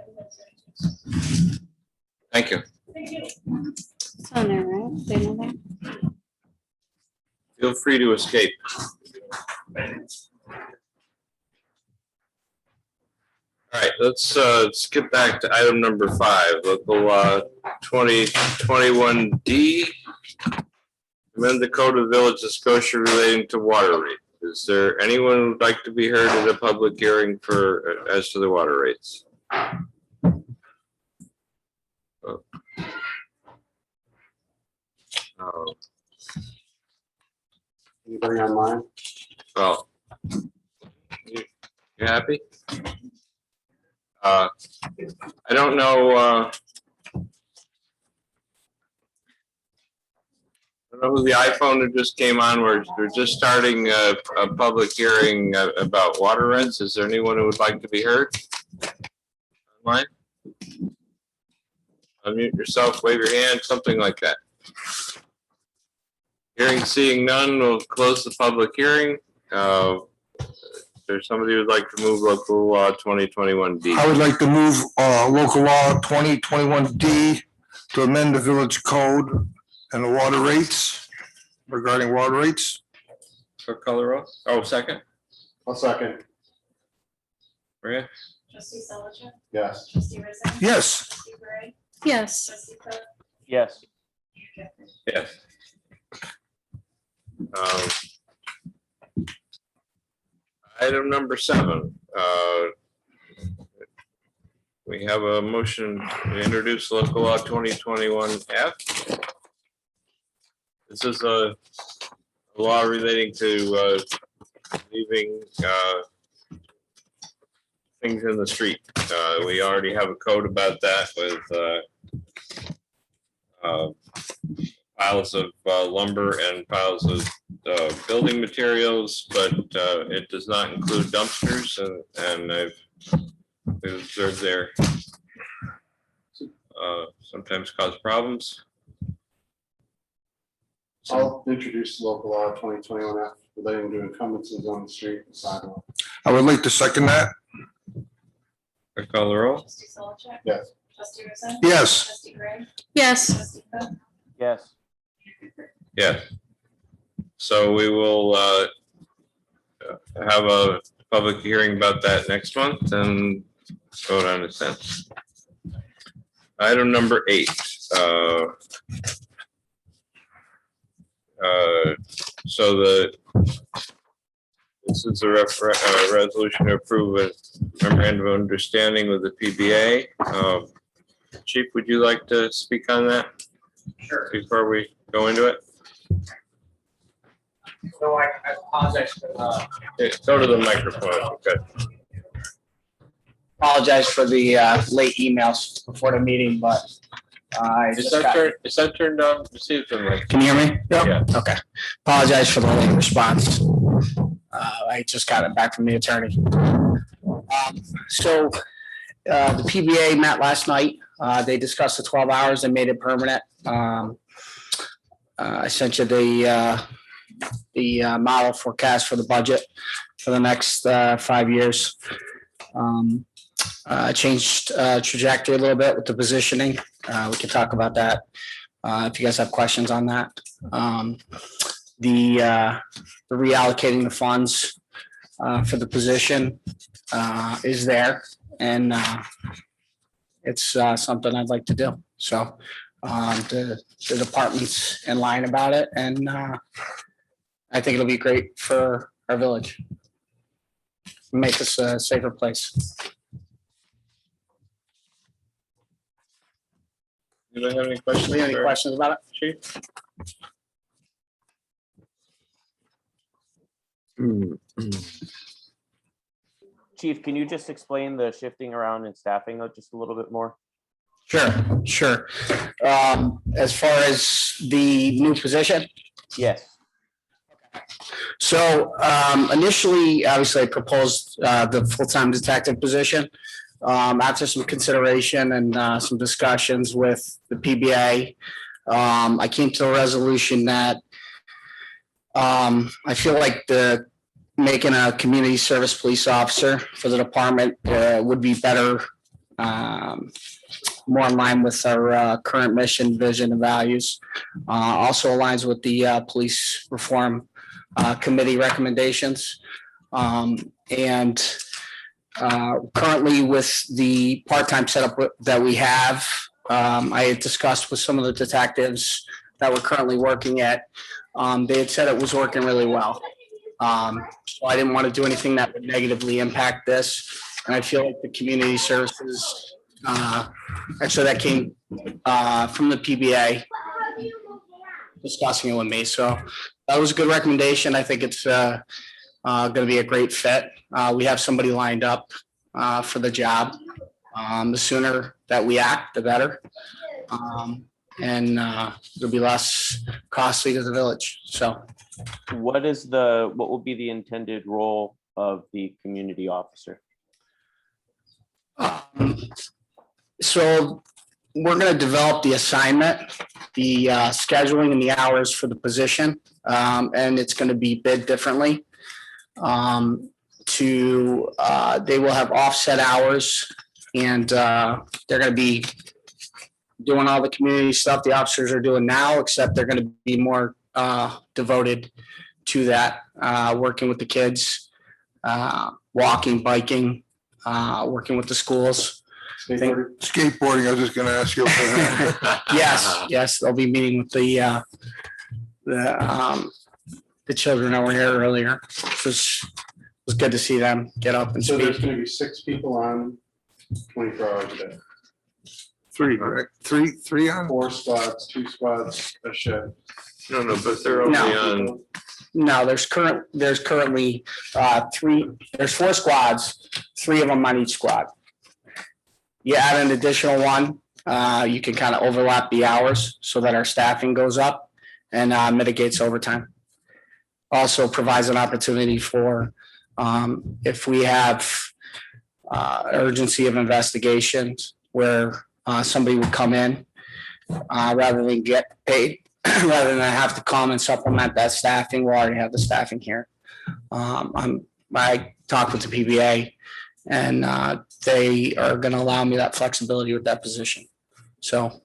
Speaker 3: Thank you.
Speaker 12: Thank you.
Speaker 4: It's on there, right? They know that?
Speaker 3: Feel free to escape. All right, let's skip back to item number 5, local law 2021D. Amend the code of the Village of Scotia relating to water rate. Is there anyone who'd like to be heard at a public hearing for as to the water rates? Oh.
Speaker 7: Anybody online?
Speaker 3: Well, you happy? I don't know. I don't know who the iPhone that just came on. We're just starting a public hearing about water rents. Is there anyone who would like to be heard? Online? Unmute yourself, wave your hand, something like that. Hearing, seeing none, we'll close the public hearing. There's somebody who'd like to move local law 2021D.
Speaker 9: I would like to move local law 2021D to amend the village code and the water rates regarding water rates.
Speaker 3: For color, oh, second,
Speaker 7: I'll second.
Speaker 3: Maria?
Speaker 11: Trustee Solichak?
Speaker 7: Yes.
Speaker 11: Trustee Rizzo?
Speaker 9: Yes.
Speaker 11: Trustee Gray?
Speaker 4: Yes.
Speaker 11: Trustee Coe?
Speaker 2: Yes.
Speaker 3: Yes. Item number 7. We have a motion to introduce local law 2021F. This is a law relating to leaving things in the street. We already have a code about that with piles of lumber and piles of building materials, but it does not include dumpsters, and I've observed there sometimes cause problems.
Speaker 7: I'll introduce local law 2021F relating to encumbrances on the street and sidewalk.
Speaker 9: I would like to second that.
Speaker 3: Call the roll.
Speaker 11: Trustee Solichak?
Speaker 7: Yes.
Speaker 11: Trustee Rizzo?
Speaker 9: Yes.
Speaker 11: Trustee Gray?
Speaker 4: Yes.
Speaker 11: Trustee Coe?
Speaker 2: Yes.
Speaker 3: Yes. So we will have a public hearing about that next month and vote on it then. Item number 8. This is a resolution to approve a memorandum of understanding with the PBA. Chief, would you like to speak on that?
Speaker 10: Sure.
Speaker 3: Before we go into it?
Speaker 10: So I apologize for
Speaker 3: Go to the microphone, okay.
Speaker 10: apologize for the late emails before the meeting, but
Speaker 15: I
Speaker 3: Is
Speaker 15: just
Speaker 3: that
Speaker 15: got,
Speaker 3: turned on? See if the mic.
Speaker 15: can you hear me?
Speaker 3: Yeah.
Speaker 15: Okay. Apologize for the late response. I just got it back from the attorney. So the PBA met last night. They discussed the 12 hours and made it permanent. I sent you the model forecast for the budget for the next 5 years. Changed trajectory a little bit with the positioning. We can talk about that if you guys have questions on that. The reallocating the funds for the position is there, and it's something I'd like to do. So the department's in line about it, and I think it'll be great for our village. Make us a safer place.
Speaker 3: Do you have any questions?
Speaker 15: Any questions about it, Chief?
Speaker 2: Chief, can you just explain the shifting around and staffing just a little bit more?
Speaker 15: Sure. As far as the new position,
Speaker 2: Yes.
Speaker 15: so initially, obviously, I proposed the full-time detective position. After some consideration and some discussions with the PBA, I came to a resolution that I feel like making a community service police officer for the department would be better, more in line with our current mission, vision, and values. Also aligns with the police reform committee recommendations. And currently with the part-time setup that we have, I had discussed with some of the detectives that we're currently working at. They had said it was working really well. So I didn't want to do anything that would negatively impact this. And I feel like the community services, actually that came from the PBA discussing it with me. So that was a good recommendation. I think it's going to be a great fit. We have somebody lined up for the job. The sooner that we act, the better. And it'll be less costly to the village. So
Speaker 2: What will be the intended role of the community officer?
Speaker 15: So we're going to develop the assignment, the scheduling and the hours for the position. And it's going to be bid differently. They will have offset hours, and they're going to be doing all the community stuff the officers are doing now, except they're going to be more devoted to that, working with the kids, walking, biking, working with the schools.
Speaker 9: Skateboarding, I was just gonna ask you.
Speaker 15: Yes, they'll be meeting with the children that were here earlier. It was good to see them get up and
Speaker 7: So there's
Speaker 15: speak.
Speaker 7: gonna be 6 people on 24 hours a day.
Speaker 9: Three, correct? Three on?
Speaker 7: 4 squads, 2 squads, a shift.
Speaker 3: No, but they're only on.
Speaker 15: No, there's currently 3, there's 4 squads, 3 of them on each squad. You add an additional one, you can kind of overlap the hours so that our staffing goes up and mitigates overtime. Also provides an opportunity for if we have urgency of investigations where somebody would come in rather than get paid, rather than have to come and supplement that staffing. We'll already have the staffing here. I talked with the PBA, and they are going to allow me that flexibility with that position. So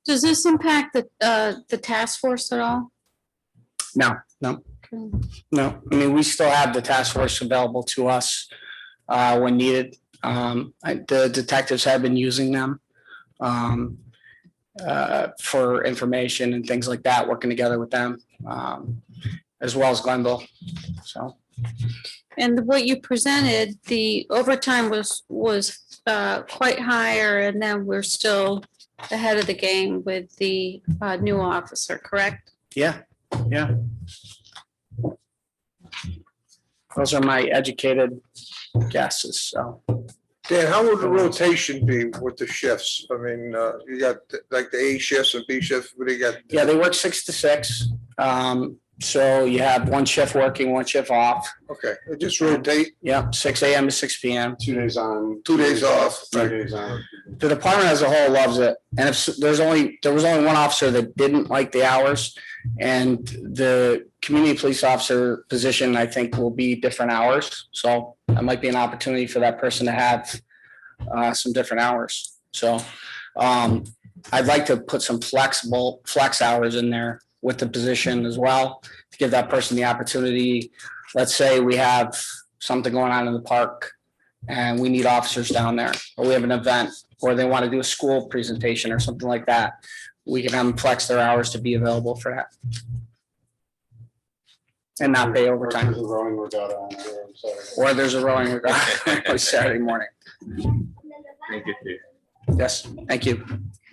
Speaker 4: Does this impact the task force at all?
Speaker 15: no. I mean, we still have the task force available to us when needed. The detectives have been using them for information and things like that, working together with them, as well as Glenville. So.
Speaker 4: And what you presented, the overtime was quite higher, and then we're still ahead of the game with the new officer, correct?
Speaker 15: Yeah. Those are my educated guesses. So
Speaker 9: Dan, how would the rotation be with the shifts? I mean, you got like the A shifts and B shifts, what do you got?
Speaker 15: Yeah, they work 6 to 6. So you have one shift working, one shift off.
Speaker 9: Okay, they just rotate.
Speaker 15: Yeah, 6 a.m. to 6 p.m.
Speaker 7: 2 days on.
Speaker 9: 2 days off.
Speaker 7: 3 days on.
Speaker 15: The department as a whole loves it. And if there was only one officer that didn't like the hours, and the community police officer position, I think, will be different hours. So that might be an opportunity for that person to have some different hours. So I'd like to put some flex hours in there with the position as well, to give that person the opportunity. Let's say we have something going on in the park and we need officers down there, or we have an event, or they want to do a school presentation or something like that. We can have them flex their hours to be available for that. And not pay overtime.
Speaker 7: There's a rowing regatta on there on Saturday.
Speaker 15: Or there's a rowing regatta on Saturday morning.
Speaker 2: Thank you, Chief.
Speaker 15: Yes, thank you.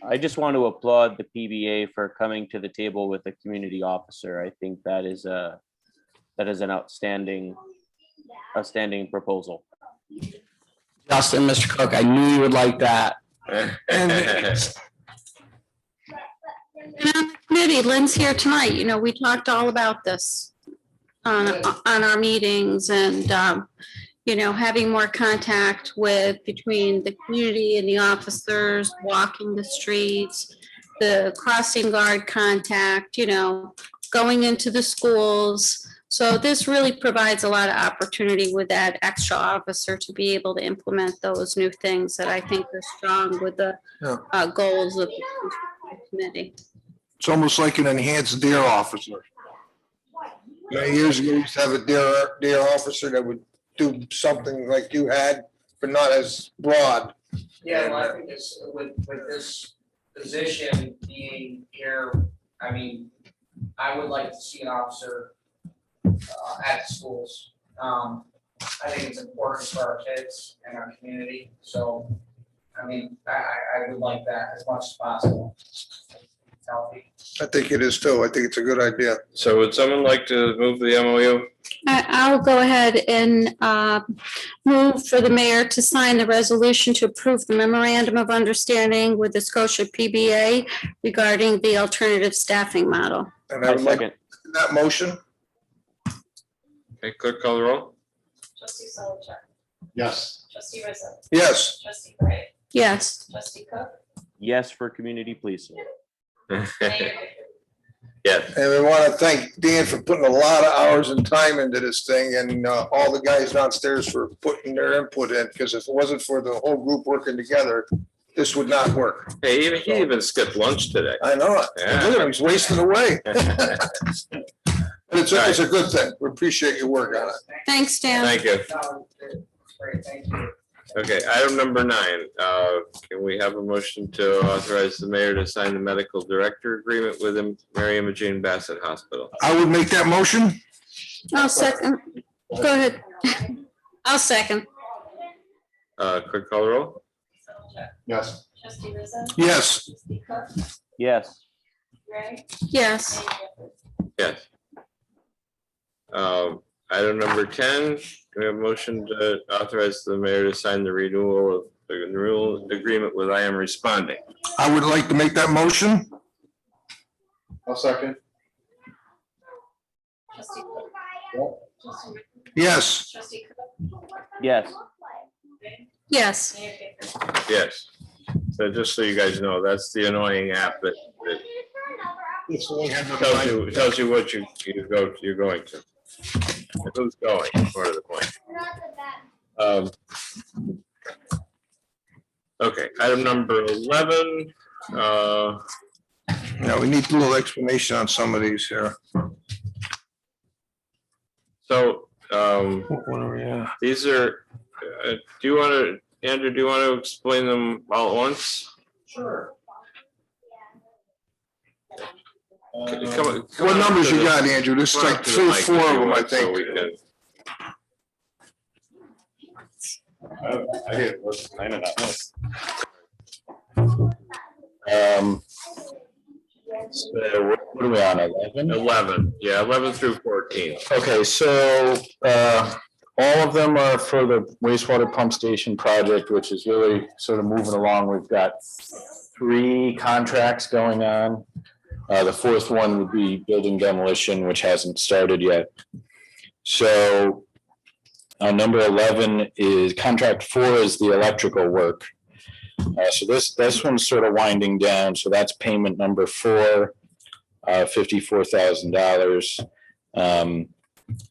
Speaker 2: I just want to applaud the PBA for coming to the table with a community officer. I think that is an outstanding proposal.
Speaker 15: Justin, Mr. Cook, I knew you would like that.
Speaker 4: And on the committee, Lynn's here tonight, you know, we talked all about this on our meetings, and, you know, having more contact between the community and the officers, walking the streets, the crossing guard contact, you know, going into the schools. So this really provides a lot of opportunity with that extra officer to be able to implement those new things that I think are strong with the goals of the committee.
Speaker 9: It's almost like an enhanced DARE officer. Many years ago, we used to have a DARE officer that would do something like you had, but not as broad.
Speaker 15: Yeah, well, I think it's with this position being here, I mean, I would like to see an officer at schools. I think it's important for our kids and our community, so, I mean, I would like that as much as possible. Healthy.
Speaker 9: I think it is too. I think it's a good idea.
Speaker 3: So would someone like to move the MOU?
Speaker 4: I'll go ahead and move for the mayor to sign the resolution to approve the memorandum of understanding with the Scotia PBA regarding the alternative staffing model.
Speaker 9: And I would like that motion.
Speaker 3: Okay, clerk call the roll.
Speaker 11: Trustee Solichak.
Speaker 7: Yes.
Speaker 11: Trustee Rizzo.
Speaker 9: Yes.
Speaker 11: Trustee Gray.
Speaker 4: Yes.
Speaker 11: Trustee Cook.
Speaker 2: Yes, for community policing.
Speaker 11: Mayor Baker.
Speaker 3: Yes.
Speaker 9: And we want to thank Dan for putting a lot of hours and time into this thing, and all the guys downstairs for putting their input in, because if it wasn't for the whole group working together, this would not work.
Speaker 3: Hey, he even skipped lunch today.
Speaker 9: I know it.
Speaker 3: Yeah.
Speaker 9: Look at him, he's wasting away. But it's a good thing. We appreciate your work on it.
Speaker 4: Thanks, Dan.
Speaker 3: Thank you.
Speaker 15: Great, thank you.
Speaker 3: Okay, item number 9. Can we have a motion to authorize the mayor to sign the medical director agreement with Mary Imogene Bassett Hospital?
Speaker 9: I would make that motion.
Speaker 4: I'll second. Go ahead. I'll second.
Speaker 3: Clerk call the roll.
Speaker 11: Solichak.
Speaker 7: Yes.
Speaker 11: Trustee Rizzo.
Speaker 9: Yes.
Speaker 11: Trustee Cook.
Speaker 2: Yes.
Speaker 11: Gray.
Speaker 4: Yes.
Speaker 11: Mayor Baker.
Speaker 3: Yes. Item number 10, we have a motion to authorize the mayor to sign the renewal agreement with I Am Responding.
Speaker 9: I would like to make that motion.
Speaker 7: I'll second.
Speaker 11: Trustee Cook. Trustee Rizzo.
Speaker 9: Yes.
Speaker 11: Trustee Cook.
Speaker 2: Yes.
Speaker 11: Gray.
Speaker 4: Yes.
Speaker 11: Mayor Baker.
Speaker 3: Yes. So just so you guys know, that's the annoying app that tells you what you're going to. Who's going, part of the point. Okay, item number 11.
Speaker 9: Yeah, we need a little explanation on some of these here.
Speaker 3: So
Speaker 9: What are we at?
Speaker 3: these are, Andrew, do you want to explain them all at once?
Speaker 15: Sure.
Speaker 9: What numbers you got, Andrew? This is like 3 or 4 of them, I think.
Speaker 13: I did, I know that list.
Speaker 3: So what are we on, 11? 11, yeah, 11 through 14.
Speaker 16: Okay, so
Speaker 3: all of them are for the wastewater pump station project, which is really sort of moving along. We've got 3 contracts going on. The 4th one would be building demolition, which hasn't started yet. So number 11 is contract 4 is the electrical work. So this one's sort of winding down. So that's payment number 4, $54,000.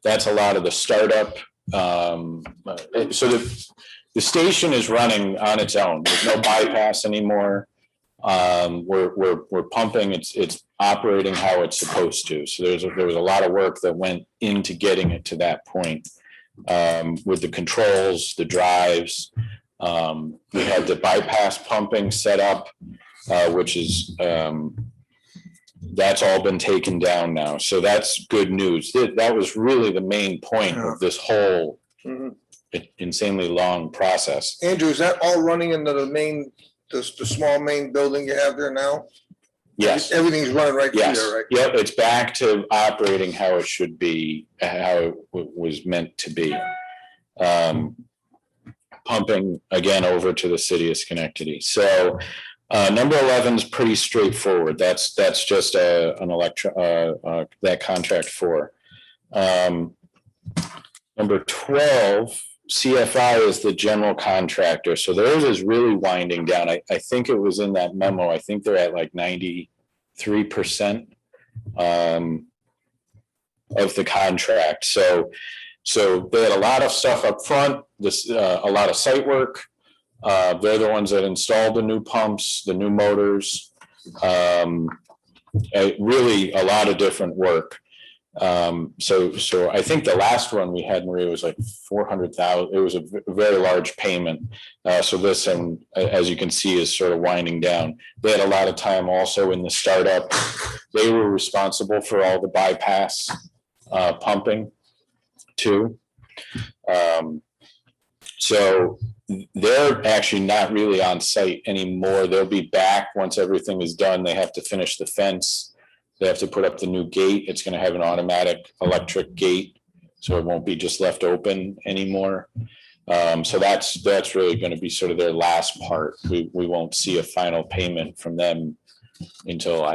Speaker 3: That's a lot of the startup. So the station is running on its own. There's no bypass anymore. We're pumping. It's operating how it's supposed to. So there was a lot of work that went into getting it to that point, with the controls, the drives. We had the bypass pumping set up, which is that's all been taken down now. So that's good news. That was really the main point of this whole insanely long process.
Speaker 9: Andrew, is that all running into the main, the small main building you have there now?
Speaker 3: Yes.
Speaker 9: Everything's running right through
Speaker 3: Yes.
Speaker 9: there, right?
Speaker 3: Yep. It's back to operating how it should be, how it was meant to be. Pumping again over to the city of Schenectady. So number 11 is pretty straightforward. That's just an that contract 4. Number 12, CFI is the general contractor. So theirs is really winding down. I think it was in that memo. I think they're at like 93% of the contract. So they had a lot of stuff up front, a lot of site work. They're the ones that installed the new pumps, the new motors, really a lot of different work. So I think the last one we had, Maria, was like 400,000. It was a very large payment. So this, and as you can see, is sort of winding down. They had a lot of time also in the startup. They were responsible for all the bypass pumping too. So they're actually not really on site anymore. They'll be back once everything is done. They have to finish the fence. They have to put up the new gate. It's going to have an automatic electric gate, so it won't be just left open anymore. So that's really going to be sort of their last part. We won't see a final payment from them until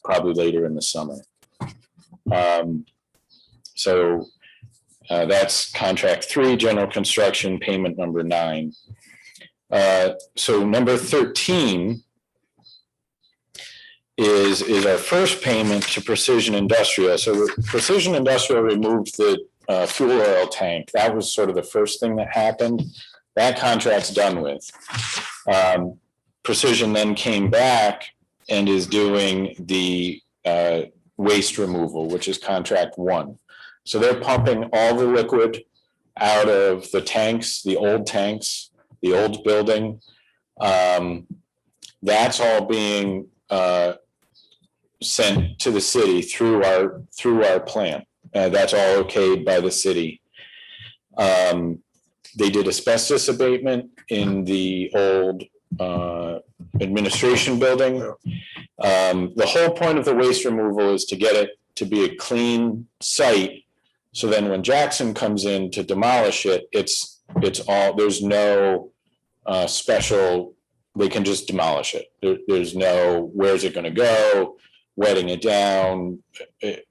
Speaker 3: probably later in the summer. So that's contract 3, general construction, payment number 9. So number 13 is our first payment to Precision Industrial. So Precision Industrial removed the fuel oil tank. That was sort of the first thing that happened. That contract's done with. Precision then came back and is doing the waste removal, which is contract 1. So they're pumping all the liquid out of the tanks, the old building. That's all being sent to the city through our plant. That's all okayed by the city. They did asbestos abatement in the old administration building. The whole point of the waste removal is to get it to be a clean site. So then when Jackson comes in to demolish it, it's all, there's no special, they can just demolish it. There's no, where's it going to go, wetting it down,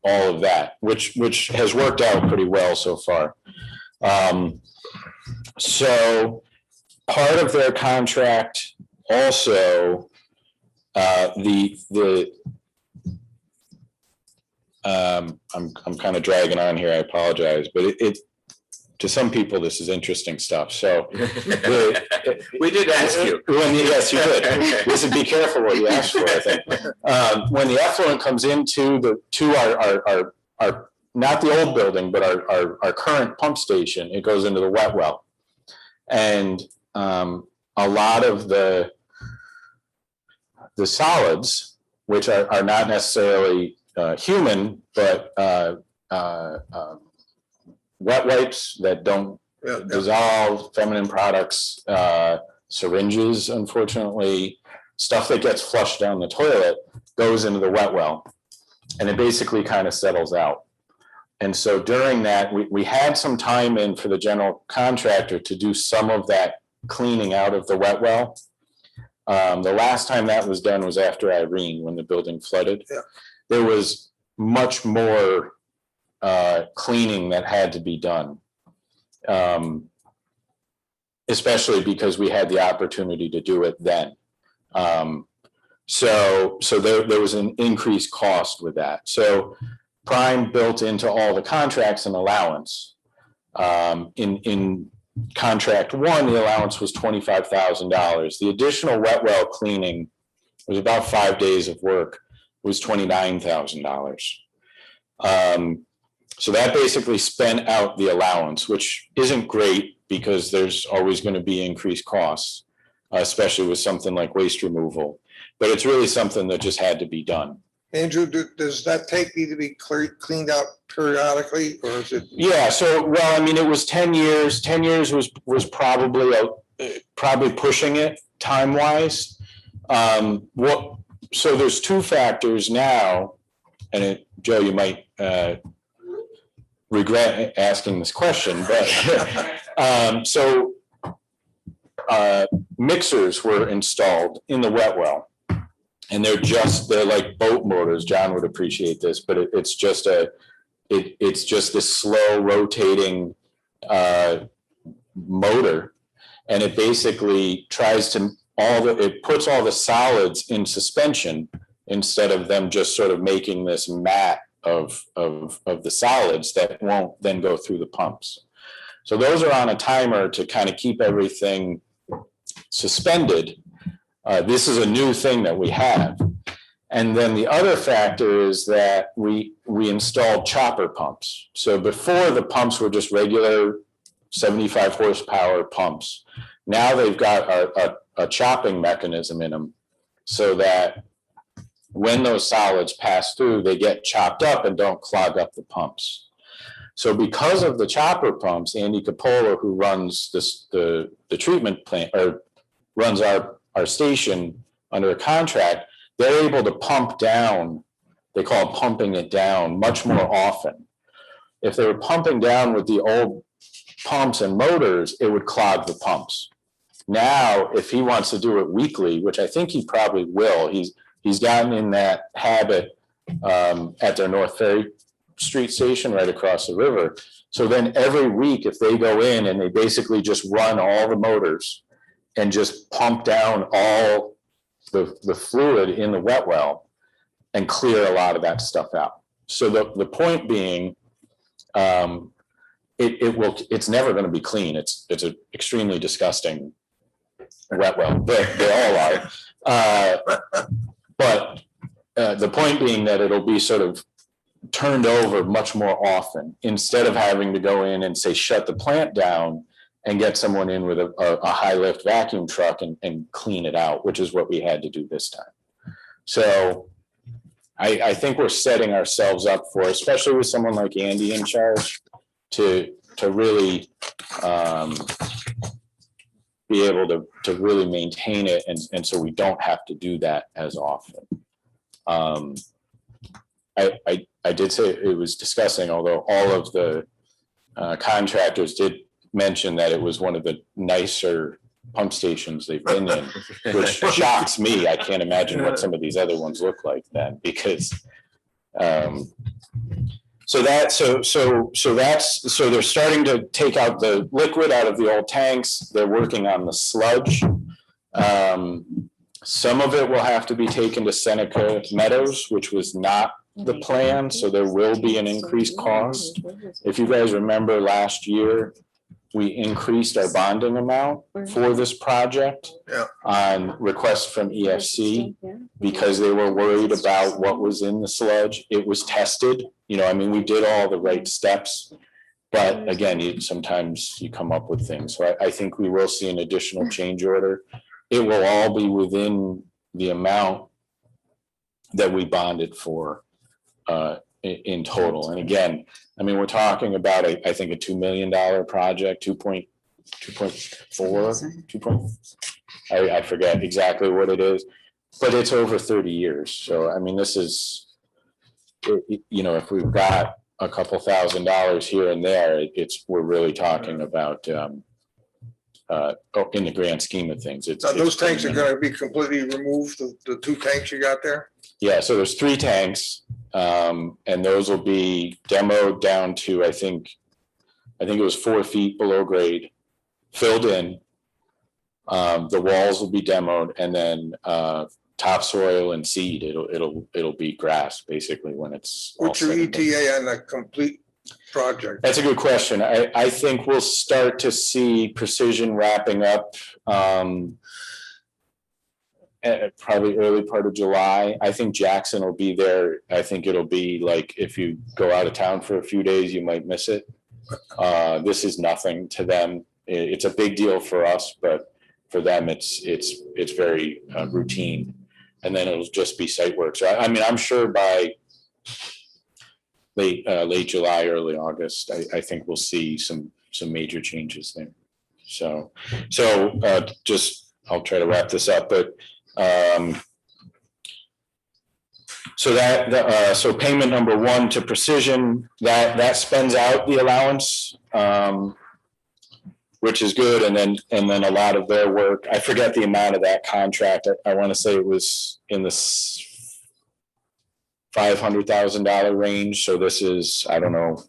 Speaker 3: all of that, which has worked out pretty well so far. So part of their contract also, I'm kind of dragging on here, I apologize, but it to some people, this is interesting stuff. So we did ask you. Yes, you did. Listen, be careful what you ask for, I think. When the effluent comes into our not the old building, but our current pump station, it goes into the wet well. And a lot of the solids, which are not necessarily human, but wet wipes that don't dissolve, feminine products, syringes, unfortunately, stuff that gets flushed down the toilet goes into the wet well, and it basically kind of settles out. And so during that, we had some time in for the general contractor to do some of that cleaning out of the wet well. The last time that was done was after Irene, when the building flooded.
Speaker 9: Yeah.
Speaker 3: There was much more cleaning that had to be done. Especially because we had the opportunity to do it then. So there was an increased cost with that. So Prime built into all the contracts an allowance. In contract one, the allowance was $25,000. The additional wet well cleaning was about 5 days of work, was $29,000. So that basically spent out the allowance, which isn't great because there's always going to be increased costs, especially with something like waste removal. But it's really something that just had to be done.
Speaker 9: Andrew, does that tank need to be cleaned out periodically, or is it?
Speaker 3: Yeah, so, well, I mean, it was 10 years. 10 years was probably pushing it time-wise. So there's two factors now, and Joe, you might regret asking this question, but so mixers were installed in the wet well. And they're like boat motors. John would appreciate this, but it's just this slow rotating motor, and it basically tries to it puts all the solids in suspension instead of them just sort of making this mat of the solids that won't then go through the pumps. So those are on a timer to kind of keep everything suspended. This is a new thing that we have. And then the other factor is that we installed chopper pumps. So before, the pumps were just regular 75 horsepower pumps. Now they've got a chopping mechanism in them so that when those solids pass through, they get chopped up and don't clog up the pumps. So because of the chopper pumps, Andy Capola, who runs the treatment plant, or runs our station under a contract, they're able to pump down, they call it pumping it down, much more often. If they were pumping down with the old pumps and motors, it would clog the pumps. Now, if he wants to do it weekly, which I think he probably will, he's gotten in that habit at their North Ferry Street station right across the river. So then every week, if they go in and they basically just run all the motors and just pump down all the fluid in the wet well and clear a lot of that stuff out. So the point being, it's never going to be clean. It's an extremely disgusting wet well. They all are. But the point being that it'll be sort of turned over much more often instead of having to go in and say shut the plant down and get someone in with a high lift vacuum truck and clean it out, which is what we had to do this time. So I think we're setting ourselves up for, especially with someone like Andy in charge, to really be able to really maintain it, and so we don't have to do that as often. I did say it was disgusting, although all of the contractors did mention that it was one of the nicer pump stations they've been in, which shocks me. I can't imagine what some of these other ones look like then, because so they're starting to take out the liquid out of the old tanks. They're working on the sludge. Some of it will have to be taken to Seneca Meadows, which was not the plan, so there will be an increased cost. If you guys remember last year, we increased our bonding amount for this project on request from EFC because they were worried about what was in the sludge. It was tested, I mean, we did all the right steps, but again, sometimes you come up with things. So I think we will see an additional change order. It will all be within the amount that we bonded for in total. And again, I mean, we're talking about, I think, a $2 million project, 2.4, I forget exactly what it is, but it's over 30 years. So, I mean, this is, if we've got a couple $1,000s here and there, we're really talking about, in the grand scheme of things,
Speaker 9: Now, those tanks are gonna be completely removed, the 2 tanks you got there?
Speaker 3: Yeah, so there's 3 tanks, and those will be demoed down to, I think it was 4 feet below grade, filled in. The walls will be demoed, and then topsoil and seed. It'll be grass basically when it's all
Speaker 9: What's your
Speaker 3: said and done.
Speaker 9: ETA on the complete project?
Speaker 3: That's a good question. I think we'll start to see Precision wrapping up at probably early part of July. I think Jackson will be there. I think it'll be like if you go out of town for a few days, you might miss it. This is nothing to them. It's a big deal for us, but for them, it's very routine. And then it'll just be site work. So I mean, I'm sure by late July, early August, I think we'll see some major changes there. So just I'll try to wrap this up, but so payment number 1 to Precision, that spends out the allowance, which is good, and then a lot of their work. I forget the amount of that contract. I want to say it was in the $500,000 range. So this is, I don't know,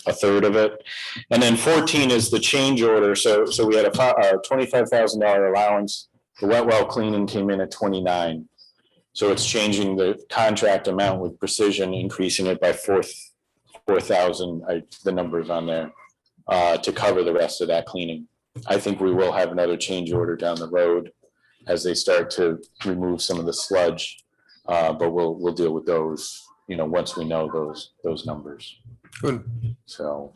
Speaker 3: a third of it. And then 14 is the change order. So we had a $25,000 allowance. The wet well cleaning came in at 29. So it's changing the contract amount with Precision, increasing it by 4,000. The numbers on there. To cover the rest of that cleaning. I think we will have another change order down the road as they start to remove some of the sludge. But we'll deal with those, once we know those numbers.
Speaker 9: Good.
Speaker 3: So.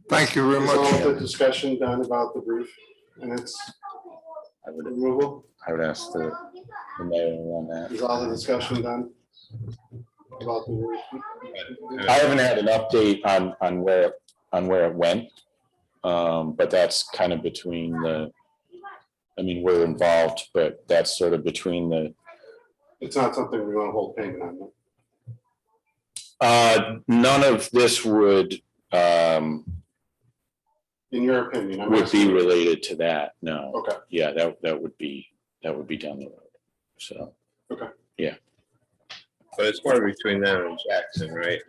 Speaker 9: Thank you very
Speaker 7: Is all
Speaker 9: much.
Speaker 7: of the discussion done about the roof and its removal?
Speaker 3: I would ask the mayor on that.
Speaker 7: Is all the discussion done about the roof?
Speaker 3: I haven't had an update on where it went. But that's kind of between we're involved, but that's sort of between the.
Speaker 7: It's not something we want to hold payment on.
Speaker 3: None of this would.
Speaker 7: In your opinion,
Speaker 3: would be related to that. No.
Speaker 7: Okay.
Speaker 3: Yeah, that would be down the road. So.
Speaker 7: Okay.
Speaker 3: Yeah.
Speaker 16: But it's more between them and Jackson, right?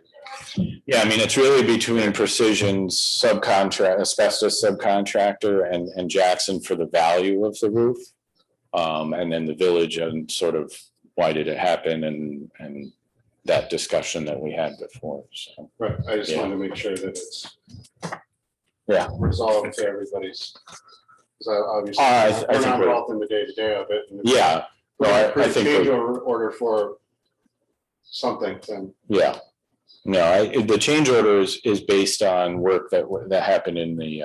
Speaker 3: Yeah, I mean, it's really between Precision's asbestos subcontractor and Jackson for the value of the roof. And then the village and sort of why did it happen and that discussion that we had before. So.
Speaker 7: Right, I just wanted to make sure that it's
Speaker 3: resolved
Speaker 7: to everybody's. Because obviously
Speaker 3: I
Speaker 7: we're
Speaker 3: think
Speaker 7: not
Speaker 3: we're-
Speaker 7: involved in the day-to-day of it. And if
Speaker 3: Yeah, no, I think
Speaker 7: change
Speaker 3: we're-
Speaker 7: order for something, then.
Speaker 3: Yeah, no, the change order is based on work that happened in the,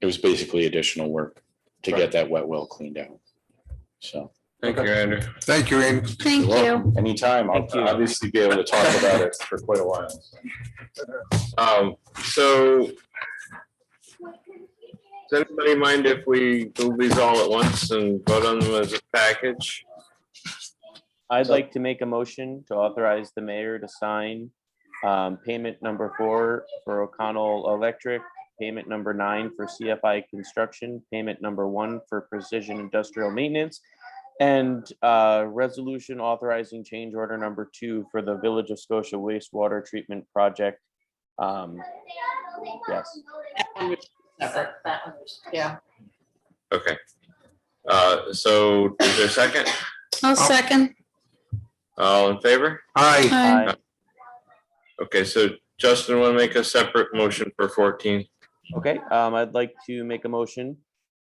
Speaker 3: it was basically additional work to get that wet well cleaned out. So.
Speaker 16: Thank you, Andrew.
Speaker 9: Thank you, Andy.
Speaker 4: Thank
Speaker 3: You're
Speaker 4: you.
Speaker 3: welcome. Anytime, I'll obviously be able to talk about it for quite a while.
Speaker 16: So does anybody mind if we do these all at once and vote on them as a package?
Speaker 2: I'd like to make a motion to authorize the mayor to sign payment number 4 for O'Connell Electric, payment number 9 for CFI Construction, payment number 1 for Precision Industrial Maintenance, and resolution authorizing change order number 2 for the Village of Scotia wastewater treatment project. Yes.
Speaker 14: Yeah.
Speaker 16: Okay. So is there a second?
Speaker 4: I'll second.
Speaker 16: All in favor?
Speaker 9: Aye.
Speaker 4: Aye.
Speaker 16: Okay, so Justin, want to make a separate motion for 14?
Speaker 2: Okay, I'd like to make a motion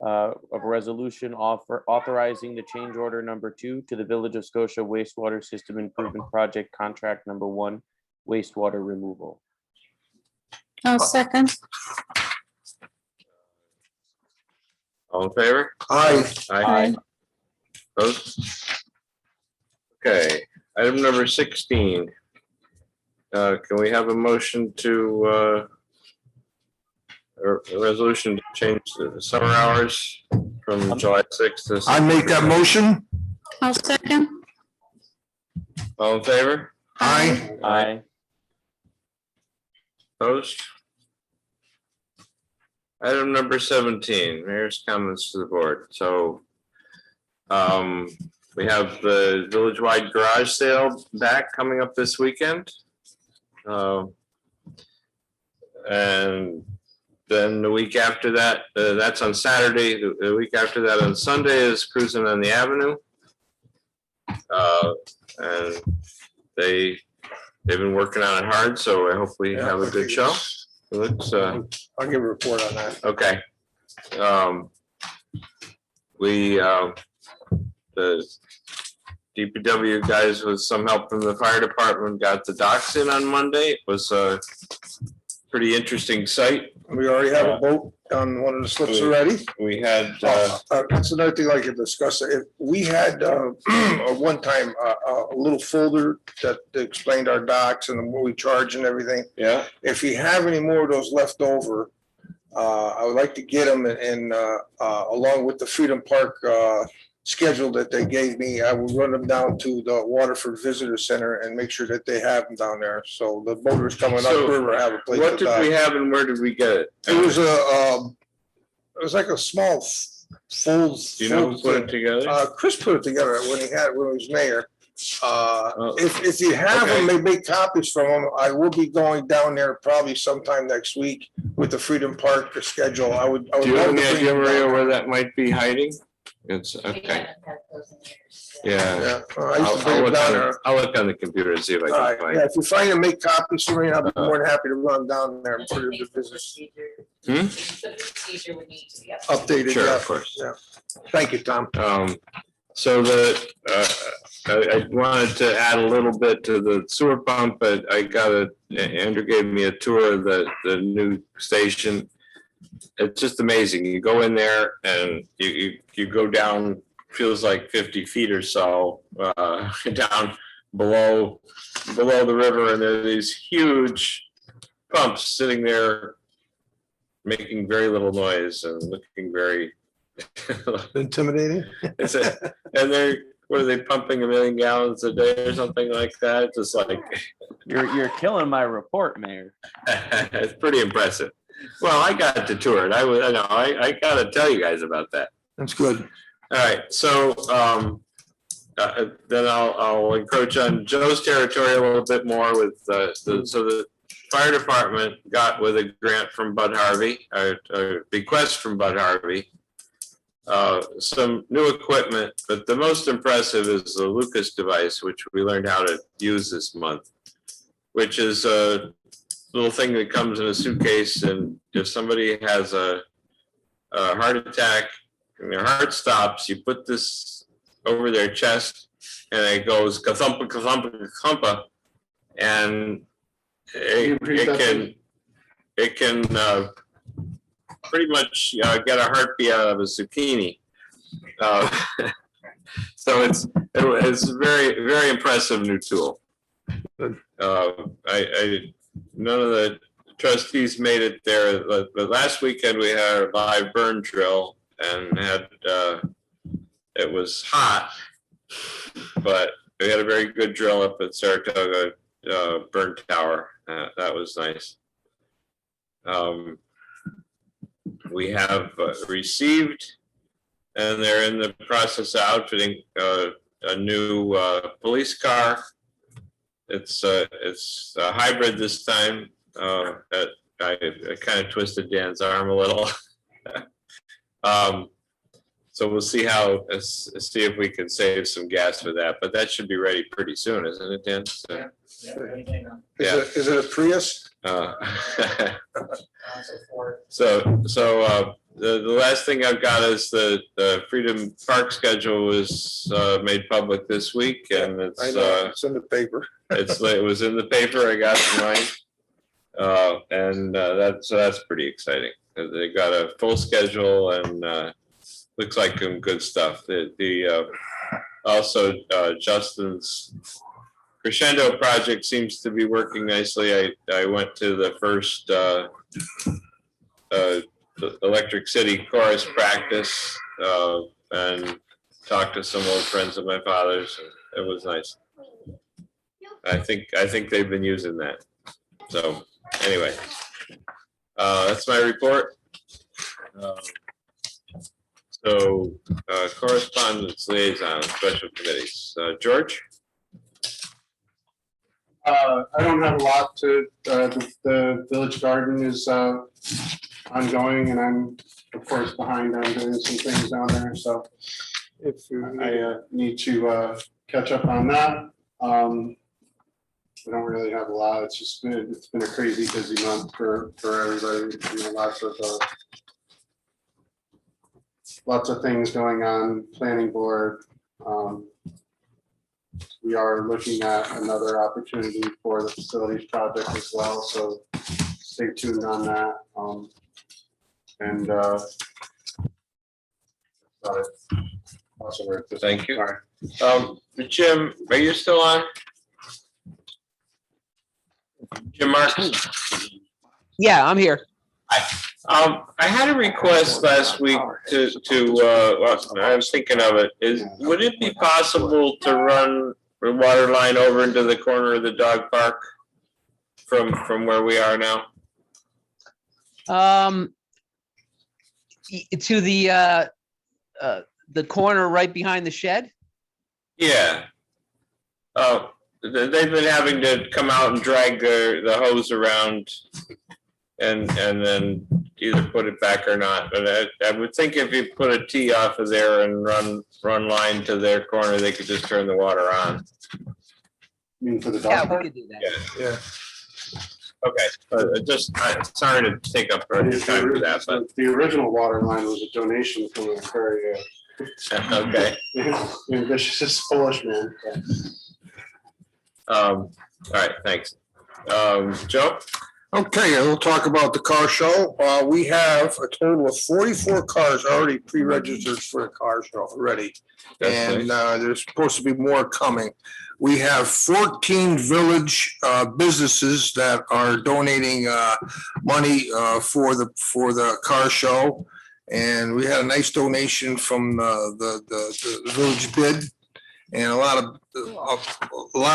Speaker 2: of a resolution authorizing the change order number 2 to the Village of Scotia wastewater system improvement project contract number 1, wastewater removal.
Speaker 4: I'll second.
Speaker 16: All in favor?
Speaker 9: Aye.
Speaker 4: Aye.
Speaker 16: Opposed? Okay, item number 16. Can we have a motion to, or a resolution to change the summer hours from July 6th to?
Speaker 9: I make that motion.
Speaker 4: I'll second.
Speaker 16: All in favor?
Speaker 9: Aye.
Speaker 2: Aye.
Speaker 16: Opposed? Item number 17, mayor's comments to the board. So we have the village-wide garage sale back coming up this weekend. And then the week after that, that's on Saturday. The week after that on Sunday is Cruising on the Avenue. And they've been working on it hard, so I hope we have a good show. It looks,
Speaker 9: I'll give a report on that.
Speaker 16: okay. The DPW guys with some help from the fire department got the docks in on Monday. It was a pretty interesting site.
Speaker 9: We already have a boat on one of the slips already.
Speaker 16: We had,
Speaker 9: That's another thing I could discuss. If we had, one time, a little folder that explained our docks and what we charge and everything.
Speaker 16: yeah,
Speaker 9: If you have any more of those left over, I would like to get them and, along with the Freedom Park, schedule that they gave me, I will run them down to the Waterford Visitor Center and make sure that they have them down there. So the boaters coming
Speaker 16: So,
Speaker 9: upriver have a place
Speaker 16: what
Speaker 9: to
Speaker 16: did we
Speaker 9: dock.
Speaker 16: have and where did we get it?
Speaker 9: It was it was like a small fold.
Speaker 16: Do you know who put it together?
Speaker 9: Chris put it together when he was mayor.
Speaker 16: Oh.
Speaker 9: If you have them, they make copies from them. I will be going down there probably sometime next week with the Freedom Park schedule. I would.
Speaker 16: Do you have
Speaker 9: love
Speaker 16: any
Speaker 9: to bring
Speaker 16: idea,
Speaker 9: them
Speaker 16: Maria,
Speaker 9: down.
Speaker 16: where that might be hiding? It's, okay, yeah.
Speaker 9: Yeah, I used to bring them down there.
Speaker 16: I'll look on the computer and see if I
Speaker 9: All
Speaker 16: can
Speaker 9: right,
Speaker 16: find
Speaker 9: yeah,
Speaker 16: it.
Speaker 9: if you find and make copies for me, I'll be more than happy to run down there and put it in the business.
Speaker 16: Hmm?
Speaker 11: The procedure would need to be updated.
Speaker 9: Updated,
Speaker 16: Sure,
Speaker 9: yeah.
Speaker 16: of course.
Speaker 9: Yeah. Thank you, Tom.
Speaker 16: So I wanted to add a little bit to the sewer pump, but Andrew gave me a tour of the new station. It's just amazing. You go in there and you go down, feels like 50 feet or so, down below the river, and there are these huge pumps sitting there making very little noise and looking very
Speaker 9: Intimidating.
Speaker 16: And what are they pumping 1 million gallons a day or something like that? It's just like
Speaker 2: You're killing my report, Mayor.
Speaker 16: it's pretty impressive. Well, I got to tour it. I gotta tell you guys about that.
Speaker 9: That's good.
Speaker 16: All right, so then I'll encroach on Joe's territory a little bit more with the fire department got with a grant from Bud Harvey, a bequest from Bud Harvey. Some new equipment, but the most impressive is the Lucas device, which we learned how to use this month, which is a little thing that comes in a suitcase, and if somebody has a heart attack and their heart stops, you put this over their chest and it goes ka-thumpa, ka-thumpa, ka-thumpa, and it can pretty much get a heartbeat out of a zucchini. So it's very, very impressive new tool. None of the trustees made it there, but last weekend we had a live burn drill and it was hot, but we had a very good drill up at Saratoga burn tower. That was nice. We have received, and they're in the process of outfitting a new police car. It's a hybrid this time. I kind of twisted Dan's arm a little. So we'll see see if we can save some gas for that, but that should be ready pretty soon, isn't it, Dan? So,
Speaker 9: Is it a Prius?
Speaker 16: So the last thing I've got is the Freedom Park schedule was made public this week, and
Speaker 9: I know, it's in the paper.
Speaker 16: it was in the paper. I got mine, and that's pretty exciting. They got a full schedule and looks like some good stuff. Also Justin's Crescendo project seems to be working nicely. I went to the first Electric City chorus practice and talked to some old friends of my father's. It was nice. I think they've been using that. So Anyway, that's my report. So correspondence, liaison, special committees. George?
Speaker 7: I don't have a lot to, the village garden is ongoing, and I'm of course behind on doing some things down there, so if I need to catch up on that. I don't really have a lot. It's been a crazy busy month for everybody. You know, lots of things going on. Planning board. We are looking at another opportunity for the facilities project as well. So stay tuned on that.
Speaker 16: Thank you. Jim, are you still on? Jim Marks?
Speaker 6: Yeah, I'm here.
Speaker 16: I had a request last week well, I was thinking of it, would it be possible to run the water line over into the corner of the dog park from where we are now?
Speaker 6: To the corner right behind the shed?
Speaker 16: Yeah. Oh, they've been having to come out and drag the hose around and then either put it back or not. But I would think if you put a T off of there and run line to their corner, they could just turn the water on.
Speaker 7: You mean for the dog
Speaker 6: Yeah,
Speaker 7: park?
Speaker 6: we could do that.
Speaker 16: Yeah. Okay, sorry to take up your time for that, but.
Speaker 7: The original water line was a donation from the Prairie.
Speaker 16: Okay.
Speaker 7: Ambitious Polish man.
Speaker 16: All right, thanks. Joe?
Speaker 9: Okay, we'll talk about the car show. We have a total of 44 cars already pre-registered for the car show already. And there's supposed to be more coming. We have 14 village businesses that are donating money for the car show. And we had a nice donation from the village bid, and a lot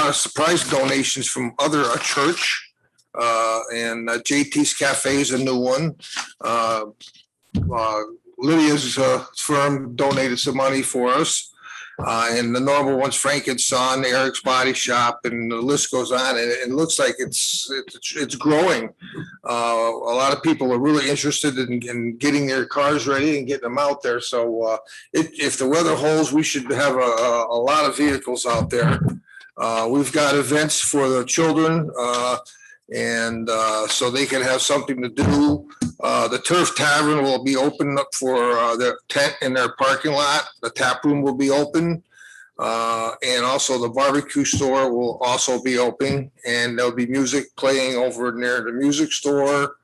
Speaker 9: of surprise donations from a church. And JT's Cafe is a new one. Lydia's firm donated some money for us. And the normal ones, Frank and Son, Eric's Body Shop, and the list goes on. And it looks like it's growing. A lot of people are really interested in getting their cars ready and getting them out there. So if the weather holds, we should have a lot of vehicles out there. We've got events for the children. And so they can have something to do. The Turf Tavern will be open up for their tent in their parking lot. The tap room will be open. And also the barbecue store will also be open, and there'll be music playing over near the music store.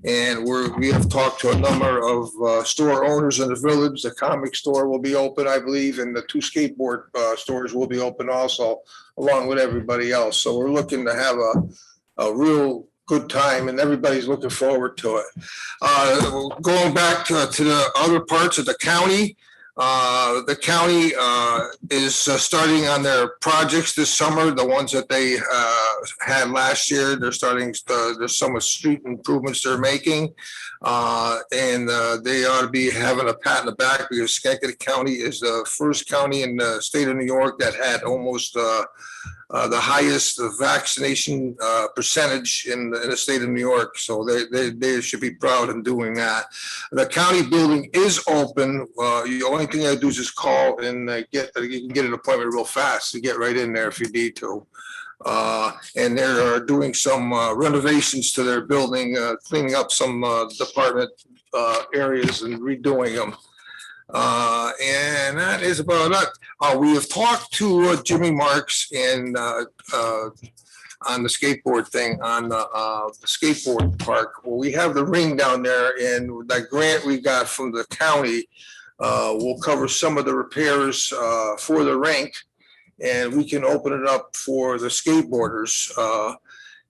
Speaker 9: And we have talked to a number of store owners in the village. The comic store will be open, I believe, and the 2 skateboard stores will be open also, along with everybody else. So we're looking to have a real good time, and everybody's looking forward to it. Going back to the other parts of the county is starting on their projects this summer, the ones that they had last year. They're starting, there's some street improvements they're making. And they ought to be having a pat in the back, because Schenectady County is the first county in the state of New York that had almost the highest vaccination percentage in the state of New York. So they should be proud in doing that. The county building is open. The only thing I do is just call and you can get an appointment real fast to get right in there if you need to. And they're doing some renovations to their building, cleaning up some department areas and redoing them. And that is about it. We have talked to Jimmy Marks and on the skateboard thing, on the skateboard park. Well, we have the ring down there, and that grant we got from the county will cover some of the repairs for the rink, and we can open it up for the skateboarders.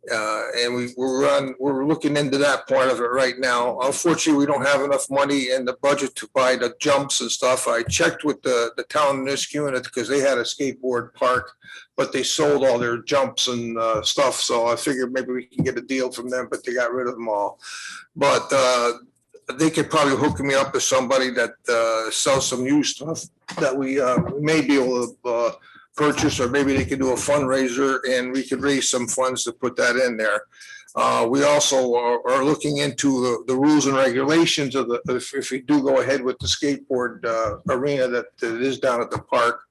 Speaker 9: And we're looking into that part of it right now. Unfortunately, we don't have enough money in the budget to buy the jumps and stuff. I checked with the town Niskuna because they had a skateboard park, but they sold all their jumps and stuff. So I figured maybe we can get a deal from them, but they got rid of them all. But they could probably hook me up with somebody that sells some used stuff that we may be able to purchase, or maybe they could do a fundraiser and we could raise some funds to put that in there. We also are looking into the rules and regulations of if we do go ahead with the skateboard arena that is down at the park.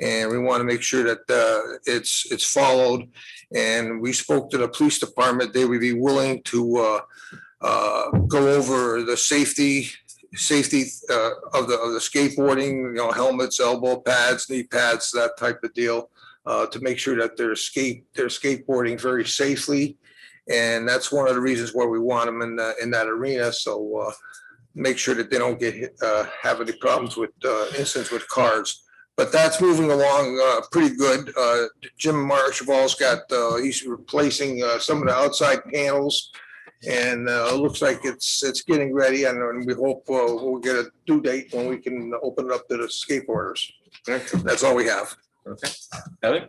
Speaker 9: And we want to make sure that it's followed. And we spoke to the police department. They would be willing to go over the safety of the skateboarding, helmets, elbow pads, knee pads, that type of deal, to make sure that they're skateboarding very safely. And that's one of the reasons why we want them in that arena. So make sure that they don't have any problems with incidents with cars. But that's moving along pretty good. Jim Marshall's he's replacing some of the outside panels. And it looks like it's getting ready, and we hope we'll get a due date when we can open it up to the skateboarders. That's all we have.
Speaker 16: Okay. Heather?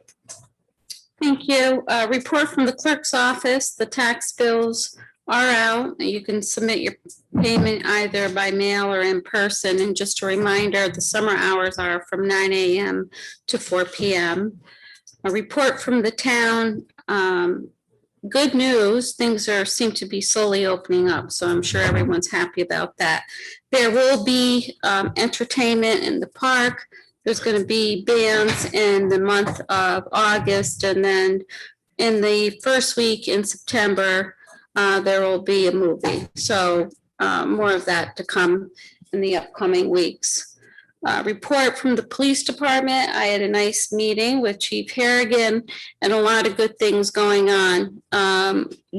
Speaker 4: Thank you. Report from the clerk's office. The tax bills are out. You can submit your payment either by mail or in person. And just a reminder, the summer hours are from 9 a.m. to 4 p.m. A report from the town. Good news, things seem to be slowly opening up, so I'm sure everyone's happy about that. There will be entertainment in the park. There's going to be bands in the month of August, and then in the first week in September, there will be a movie. So more of that to come in the upcoming weeks. Report from the police department. I had a nice meeting with Chief Harrigan and a lot of good things going on.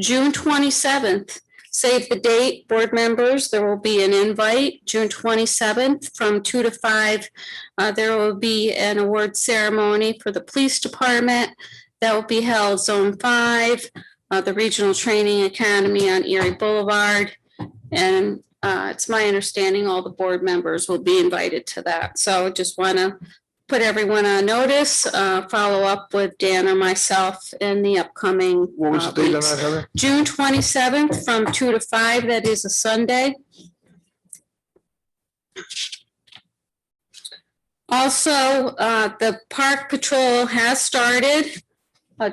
Speaker 4: June 27th, save the date, board members, there will be an invite, June 27th from 2 to 5. There will be an award ceremony for the police department that will be held Zone 5, the Regional Training Academy on Erie Boulevard. And it's my understanding all the board members will be invited to that. So just want to put everyone on notice, follow up with Dan or myself in the upcoming
Speaker 9: What was the date on
Speaker 4: weeks.
Speaker 9: that, Heather?
Speaker 4: June 27th from 2 to 5. That is a Sunday. Also, the park patrol has started.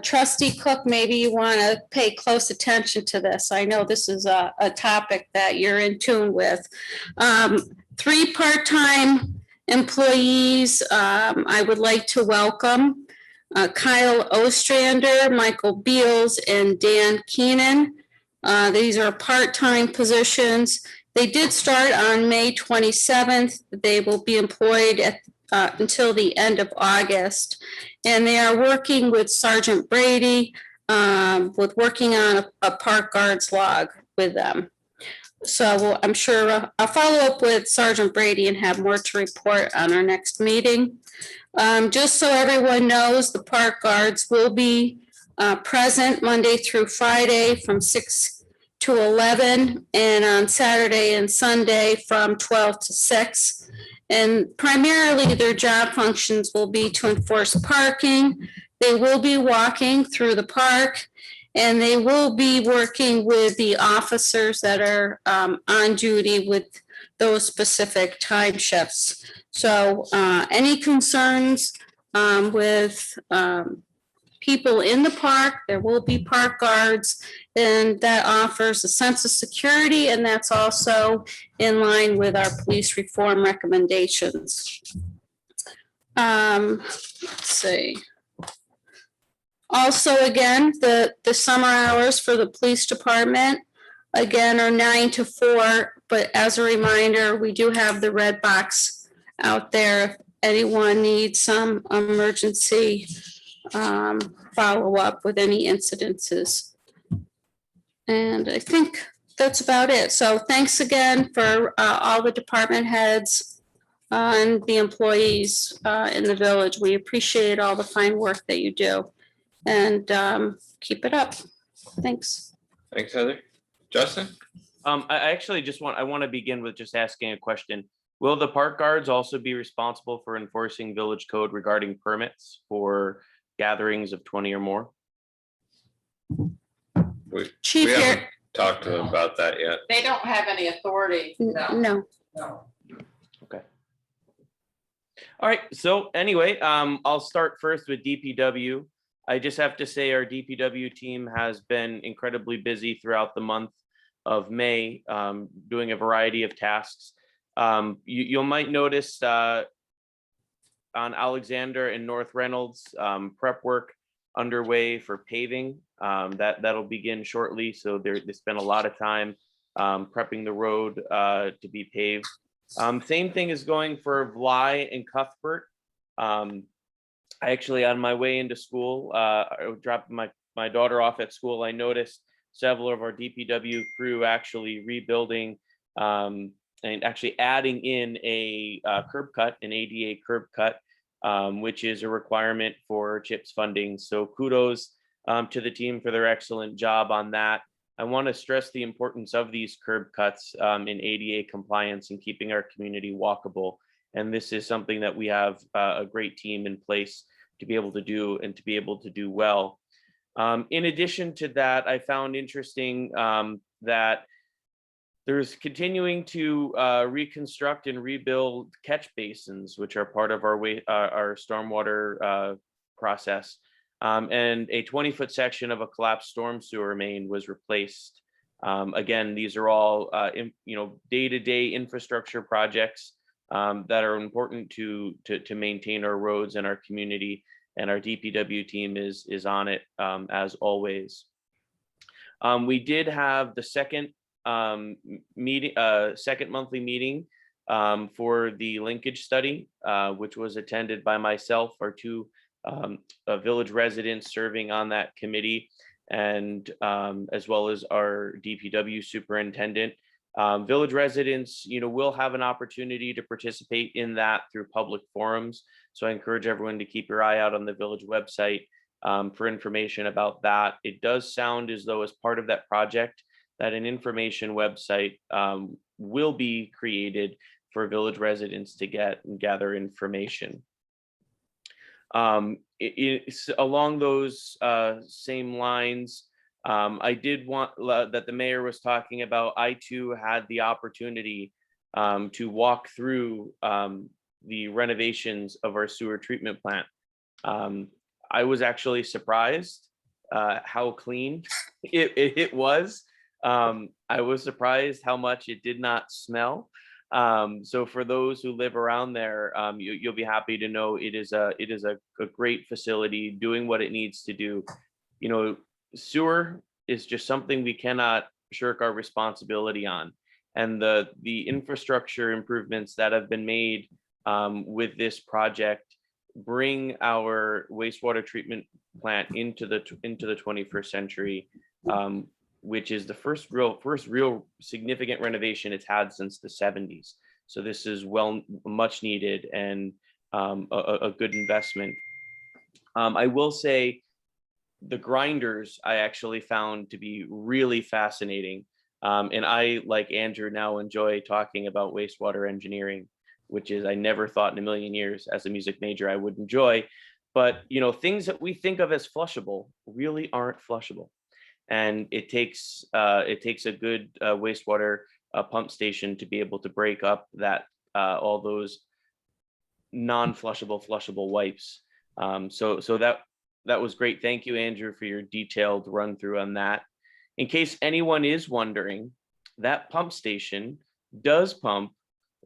Speaker 4: Trustee Cook, maybe you want to pay close attention to this. I know this is a topic that you're in tune with. 3 part-time employees I would like to welcome. Kyle Ostrander, Michael Beals, and Dan Keenan. These are part-time positions. They did start on May 27th. They will be employed until the end of August. And they are working with Sergeant Brady with working on a park guards log with them. So I'm sure I'll follow up with Sergeant Brady and have more to report on our next meeting. Just so everyone knows, the park guards will be present Monday through Friday from 6 to 11, and on Saturday and Sunday from 12 to 6. And primarily their job functions will be to enforce parking. They will be walking through the park, and they will be working with the officers that are on duty with those specific time shifts. So any concerns with people in the park, there will be park guards, and that offers a sense of security, and that's also in line with our police reform recommendations. Let's see. Also, again, the summer hours for the police department, again, are 9 to 4, but as a reminder, we do have the red box out there if anyone needs some emergency follow up with any incidences. And I think that's about it. So thanks again for all the department heads and the employees in the village. We appreciate all the fine work that you do, and keep it up. Thanks.
Speaker 16: Thanks, Heather. Justin?
Speaker 2: I actually I want to begin with just asking a question. Will the park guards also be responsible for enforcing village code regarding permits for gatherings of 20 or more?
Speaker 16: We
Speaker 4: Chief
Speaker 16: haven't
Speaker 4: here.
Speaker 16: talked to them about that yet.
Speaker 14: They don't have any authority.
Speaker 4: No.
Speaker 2: Okay. All right. So anyway, I'll start first with DPW. I just have to say our DPW team has been incredibly busy throughout the month of May, doing a variety of tasks. You might notice on Alexander and North Reynolds, prep work underway for paving. That'll begin shortly. So they spent a lot of time prepping the road to be paved. Same thing is going for Bly and Cuthbert. I actually, on my way into school, I dropped my daughter off at school. I noticed several of our DPW crew actually rebuilding and actually adding in a curb cut, an ADA curb cut, which is a requirement for CHIPS funding. So kudos to the team for their excellent job on that. I want to stress the importance of these curb cuts in ADA compliance and keeping our community walkable. And this is something that we have a great team in place to be able to do and to be able to do well. In addition to that, I found interesting that there's continuing to reconstruct and rebuild catch basins, which are part of our stormwater process. And a 20-foot section of a collapsed storm sewer main was replaced. Again, these are all day-to-day infrastructure projects that are important to maintain our roads and our community, and our DPW team is on it as always. We did have the second monthly meeting for the linkage study, which was attended by myself, our two village residents serving on that committee, and as well as our DPW superintendent. Village residents, will have an opportunity to participate in that through public forums. So I encourage everyone to keep your eye out on the village website for information about that. It does sound as though as part of that project that an information website will be created for village residents to get and gather information. Along those same lines, I did want that the mayor was talking about. I too had the opportunity to walk through the renovations of our sewer treatment plant. I was actually surprised how clean it was. I was surprised how much it did not smell. So for those who live around there, you'll be happy to know it is a great facility doing what it needs to do. Sewer is just something we cannot shirk our responsibility on. And the infrastructure improvements that have been made with this project bring our wastewater treatment plant into the 21st century, which is the first real significant renovation it's had since the 70s. So this is much needed and a good investment. I will say the grinders I actually found to be really fascinating. And I, like Andrew, now enjoy talking about wastewater engineering, which is I never thought in a million years as a music major I would enjoy. But things that we think of as flushable really aren't flushable. And it takes a good wastewater pump station to be able to break up all those non-flushable flushable wipes. So that was great. Thank you, Andrew, for your detailed run through on that. In case anyone is wondering, that pump station does pump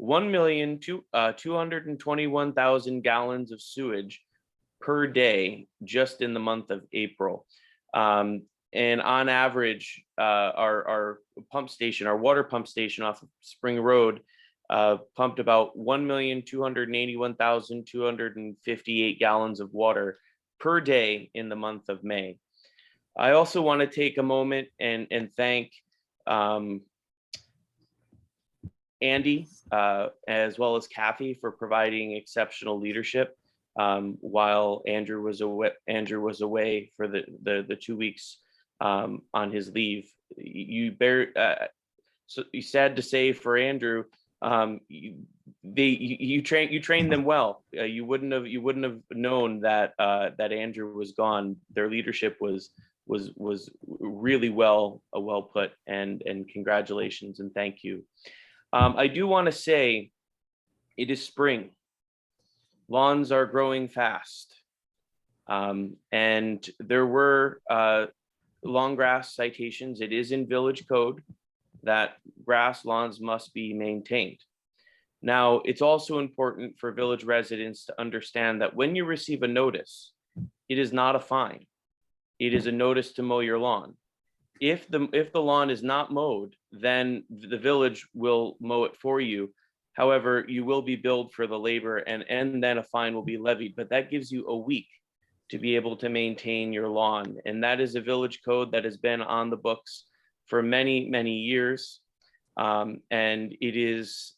Speaker 2: 1,221,000 gallons of sewage per day just in the month of April. And on average, our pump station, our water pump station off of Spring Road, pumped about 1,281,258 gallons of water per day in the month of May. I also want to take a moment and thank Andy, as well as Kathy, for providing exceptional leadership while Andrew was away for the 2 weeks on his leave. So sad to say for Andrew, you trained them well. You wouldn't have known that Andrew was gone. Their leadership was really well put, and congratulations and thank you. I do want to say it is spring. Lawns are growing fast. And there were long grass citations. It is in village code that grass lawns must be maintained. Now, it's also important for village residents to understand that when you receive a notice, it is not a fine. It is a notice to mow your lawn. If the lawn is not mowed, then the village will mow it for you. However, you will be billed for the labor, and then a fine will be levied, but that gives you a week to be able to maintain your lawn. And that is a village code that has been on the books for many, many years. And it is,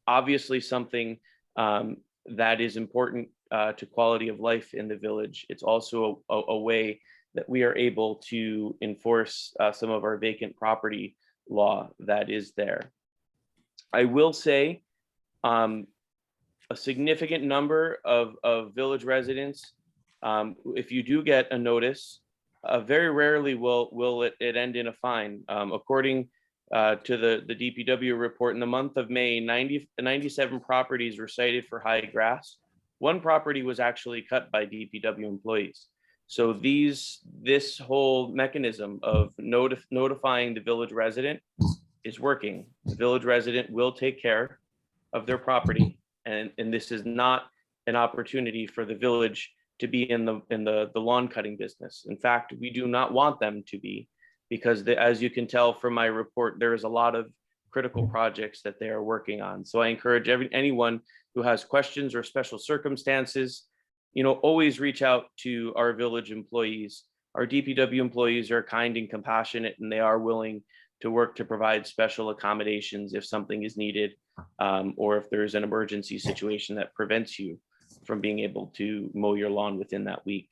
Speaker 2: obviously something that is important to quality of life in the village. It's also a way that we are able to enforce some of our vacant property law that is there. I will say a significant number of village residents, if you do get a notice, very rarely will it end in a fine. According to the DPW report, in the month of May, 97 properties were cited for high grass. One property was actually cut by DPW employees. So this whole mechanism of notifying the village resident is working. The village resident will take care of their property, and this is not an opportunity for the village to be in the lawn cutting business. In fact, we do not want them to be, because as you can tell from my report, there is a lot of critical projects that they are working on. So I encourage anyone who has questions or special circumstances, always reach out to our village employees. Our DPW employees are kind and compassionate, and they are willing to work to provide special accommodations if something is needed, or if there's an emergency situation that prevents you from being able to mow your lawn within that week.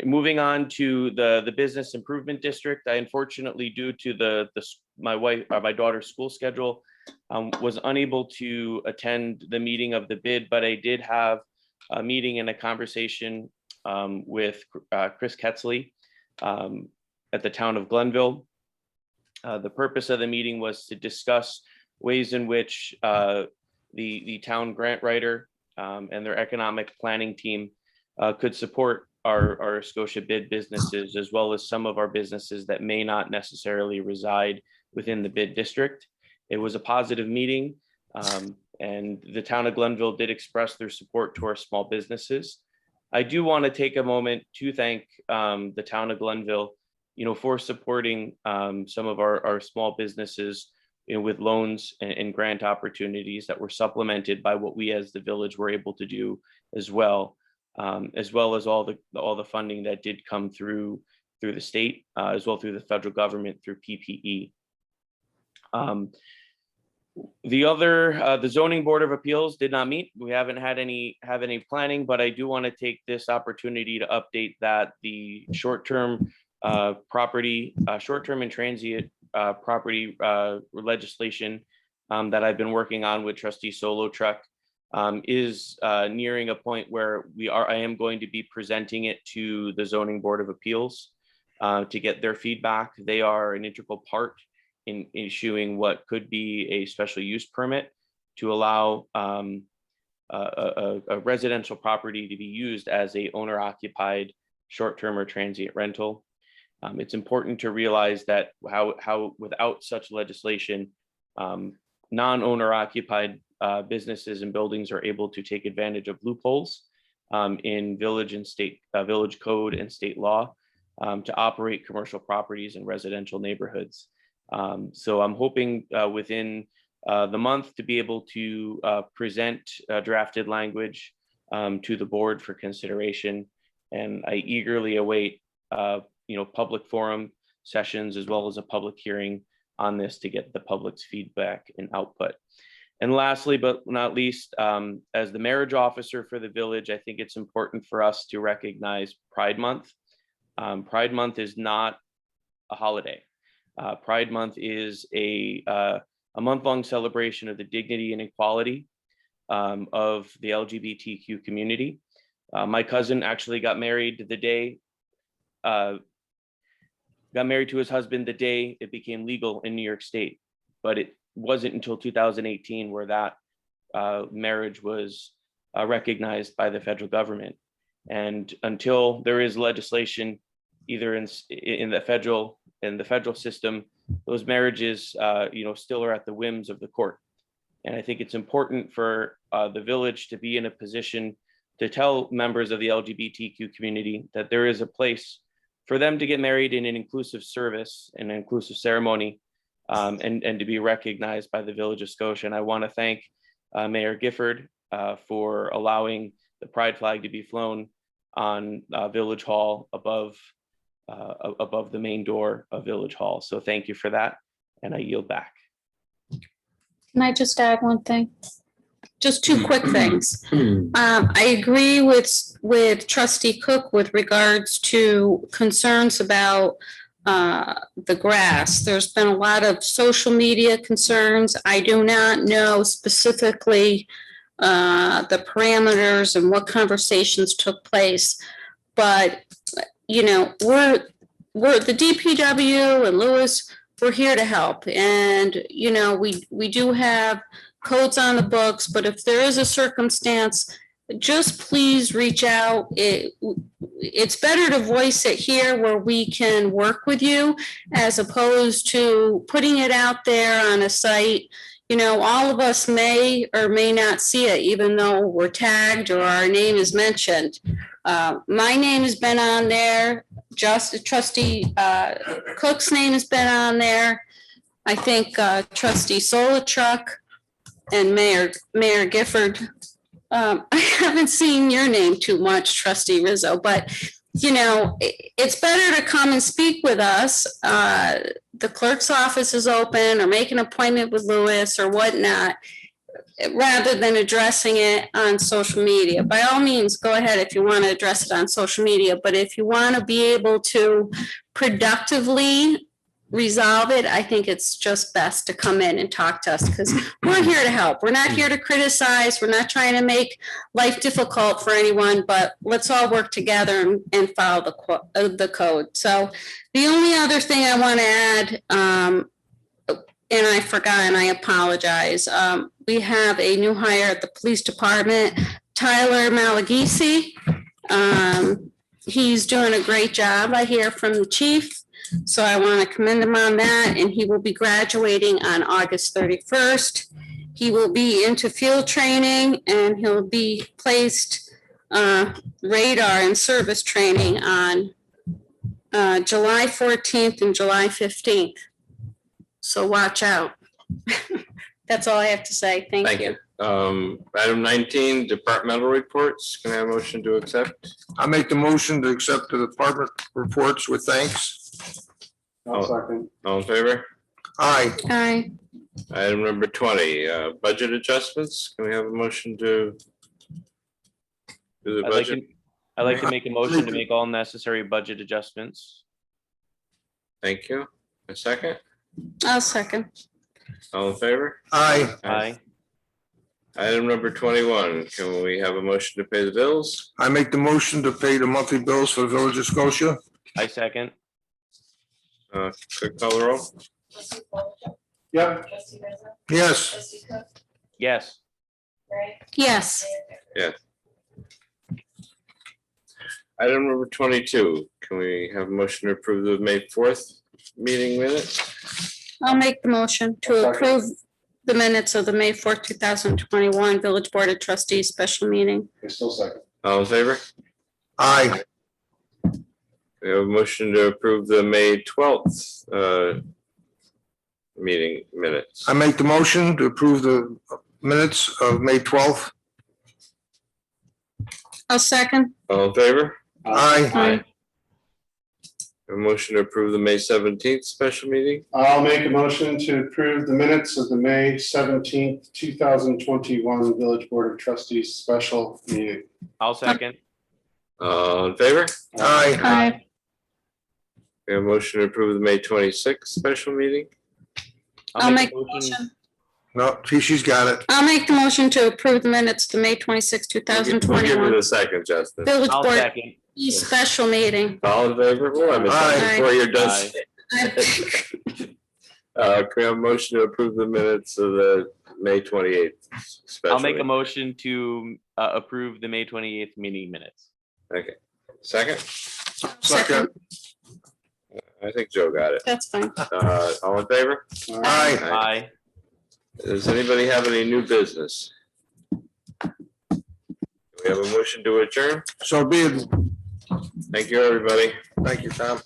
Speaker 2: Moving on to the business improvement district, I unfortunately, due to my daughter's school schedule, was unable to attend the meeting of the bid, but I did have a meeting and a conversation with Chris Ketzley at the town of Glenville. The purpose of the meeting was to discuss ways in which the town grant writer and their economic planning team could support our Scotia bid businesses, as well as some of our businesses that may not necessarily reside within the bid district. It was a positive meeting, and the town of Glenville did express their support to our small businesses. I do want to take a moment to thank the town of Glenville, for supporting some of our small businesses, with loans and grant opportunities that were supplemented by what we as the village were able to do as well as all the funding that did come through the state, as well through the federal government through PPE. The zoning board of appeals did not meet. We haven't had any planning, but I do want to take this opportunity to update that the short-term and transient property legislation that I've been working on with trustee Solo Truck is nearing a point where I am going to be presenting it to the zoning board of appeals to get their feedback. They are an integral part in issuing what could be a special use permit to allow a residential property to be used as a owner occupied short-term or transient rental. It's important to realize that how without such legislation, non-owner occupied businesses and buildings are able to take advantage of loopholes in village and state village code and state law to operate commercial properties in residential neighborhoods. So I'm hoping within the month to be able to present drafted language to the board for consideration, and I eagerly await public forum sessions as well as a public hearing on this to get the public's feedback and output. And lastly, but not least, as the marriage officer for the village, I think it's important for us to recognize Pride Month. Pride Month is not a holiday. Pride Month is a month-long celebration of the dignity and equality of the LGBTQ community. My cousin actually got married to his husband the day it became legal in New York State, but it wasn't until 2018 where that marriage was recognized by the federal government. And until there is legislation, either in the federal system, those marriages, still are at the whims of the court. And I think it's important for the village to be in a position to tell members of the LGBTQ community that there is a place for them to get married in an inclusive service and an inclusive ceremony, and to be recognized by the Village of Scotia. And I want to thank Mayor Gifford for allowing the pride flag to be flown on Village Hall above the main door of Village Hall. So thank you for that, and I yield back.
Speaker 4: Can I just add one thing? Just two quick things. I agree with Trustee Cook with regards to concerns about the grass. There's been a lot of social media concerns. I do not know specifically the parameters and what conversations took place, but we're the DPW and Lewis, we're here to help. And, we do have codes on the books, but if there is a circumstance, just please reach out. It's better to voice it here where we can work with you as opposed to putting it out there on a site. All of us may or may not see it, even though we're tagged or our name is mentioned. My name has been on there. Just Trustee Cook's name has been on there. I think Trustee Solotruck and Mayor Gifford. I haven't seen your name too much, Trustee Rizzo, but it's better to come and speak with us. The clerk's office is open, or make an appointment with Lewis or whatnot, rather than addressing it on social media. By all means, go ahead if you want to address it on social media, but if you want to be able to productively resolve it, I think it's just best to come in and talk to us, because we're here to help. We're not here to criticize. We're not trying to make life difficult for anyone, but let's all work together and follow the code. So the only other thing I want to add, and I forgot, and I apologize, we have a new hire at the police department, Tyler Malagisi. He's doing a great job, I hear from the chief. So I want to commend him on that, and he will be graduating on August 31st. He will be into field training, and he'll be placed radar and service training on July 14th and July 15th. So watch out. That's all I have to say. Thank you.
Speaker 16: Item 19, departmental reports. Can I have a motion to accept?
Speaker 9: I make the motion to accept the department reports with thanks.
Speaker 7: I'll second.
Speaker 16: All in favor?
Speaker 9: Aye.
Speaker 4: Aye.
Speaker 16: Item number 20, budget adjustments. Can we have a motion to do the budget?
Speaker 2: I'd like to make a motion to make all necessary budget adjustments.
Speaker 16: Thank you. A second?
Speaker 4: I'll second.
Speaker 16: All in favor?
Speaker 9: Aye.
Speaker 2: Aye.
Speaker 16: Item number 21, can we have a motion to pay the bills?
Speaker 9: I make the motion to pay the monthly bills for the Village of Scotia.
Speaker 2: I second.
Speaker 16: Quick call the roll.
Speaker 11: Trustee Soldier,
Speaker 7: Yep.
Speaker 11: Trustee Rizzo,
Speaker 9: Yes.
Speaker 11: Trustee Cook,
Speaker 2: Yes.
Speaker 11: Gray.
Speaker 4: Yes.
Speaker 11: Mayor Gifford.
Speaker 16: Item number 22, can we have a motion to approve the May 4th meeting minutes?
Speaker 4: I'll make the motion to approve the minutes of the May 4th, 2021 Village Board of Trustees special meeting.
Speaker 7: I still second.
Speaker 16: All in favor?
Speaker 9: Aye.
Speaker 16: We have a motion to approve the May 12th meeting minutes.
Speaker 9: I make the motion to approve the minutes of May 12th.
Speaker 4: I'll second.
Speaker 16: All in favor?
Speaker 9: Aye.
Speaker 16: A motion to approve the May 17th special meeting.
Speaker 7: I'll make a motion to approve the minutes of the May 17th, 2021 Village Board of Trustees special meeting.
Speaker 2: I'll second.
Speaker 16: All in favor?
Speaker 9: Aye.
Speaker 4: Aye.
Speaker 16: A motion to approve the May 26th special meeting?
Speaker 4: I'll make a motion.
Speaker 9: No, she's got it.
Speaker 4: I'll make the motion to approve the minutes to May 26,
Speaker 16: We'll give
Speaker 4: 2021.
Speaker 16: it a second, Justin.
Speaker 4: Village
Speaker 2: I'll
Speaker 4: Board
Speaker 2: second.
Speaker 4: special meeting.
Speaker 16: All in favor? Well, I'm
Speaker 9: Aye.
Speaker 16: before you're done.
Speaker 2: Aye.
Speaker 16: Can we have a motion to approve the minutes of the May 28th special?
Speaker 2: I'll make a
Speaker 16: meeting?
Speaker 2: motion to approve the May 28th meeting minutes.
Speaker 16: Okay, second?
Speaker 9: Second.
Speaker 16: I think Joe got it.
Speaker 4: That's fine.
Speaker 16: All in favor?
Speaker 9: Aye.
Speaker 2: Aye.
Speaker 16: Does anybody have any new business? We have a motion to adjourn.
Speaker 9: So be it.
Speaker 16: Thank you, everybody.
Speaker 9: Thank you, Tom.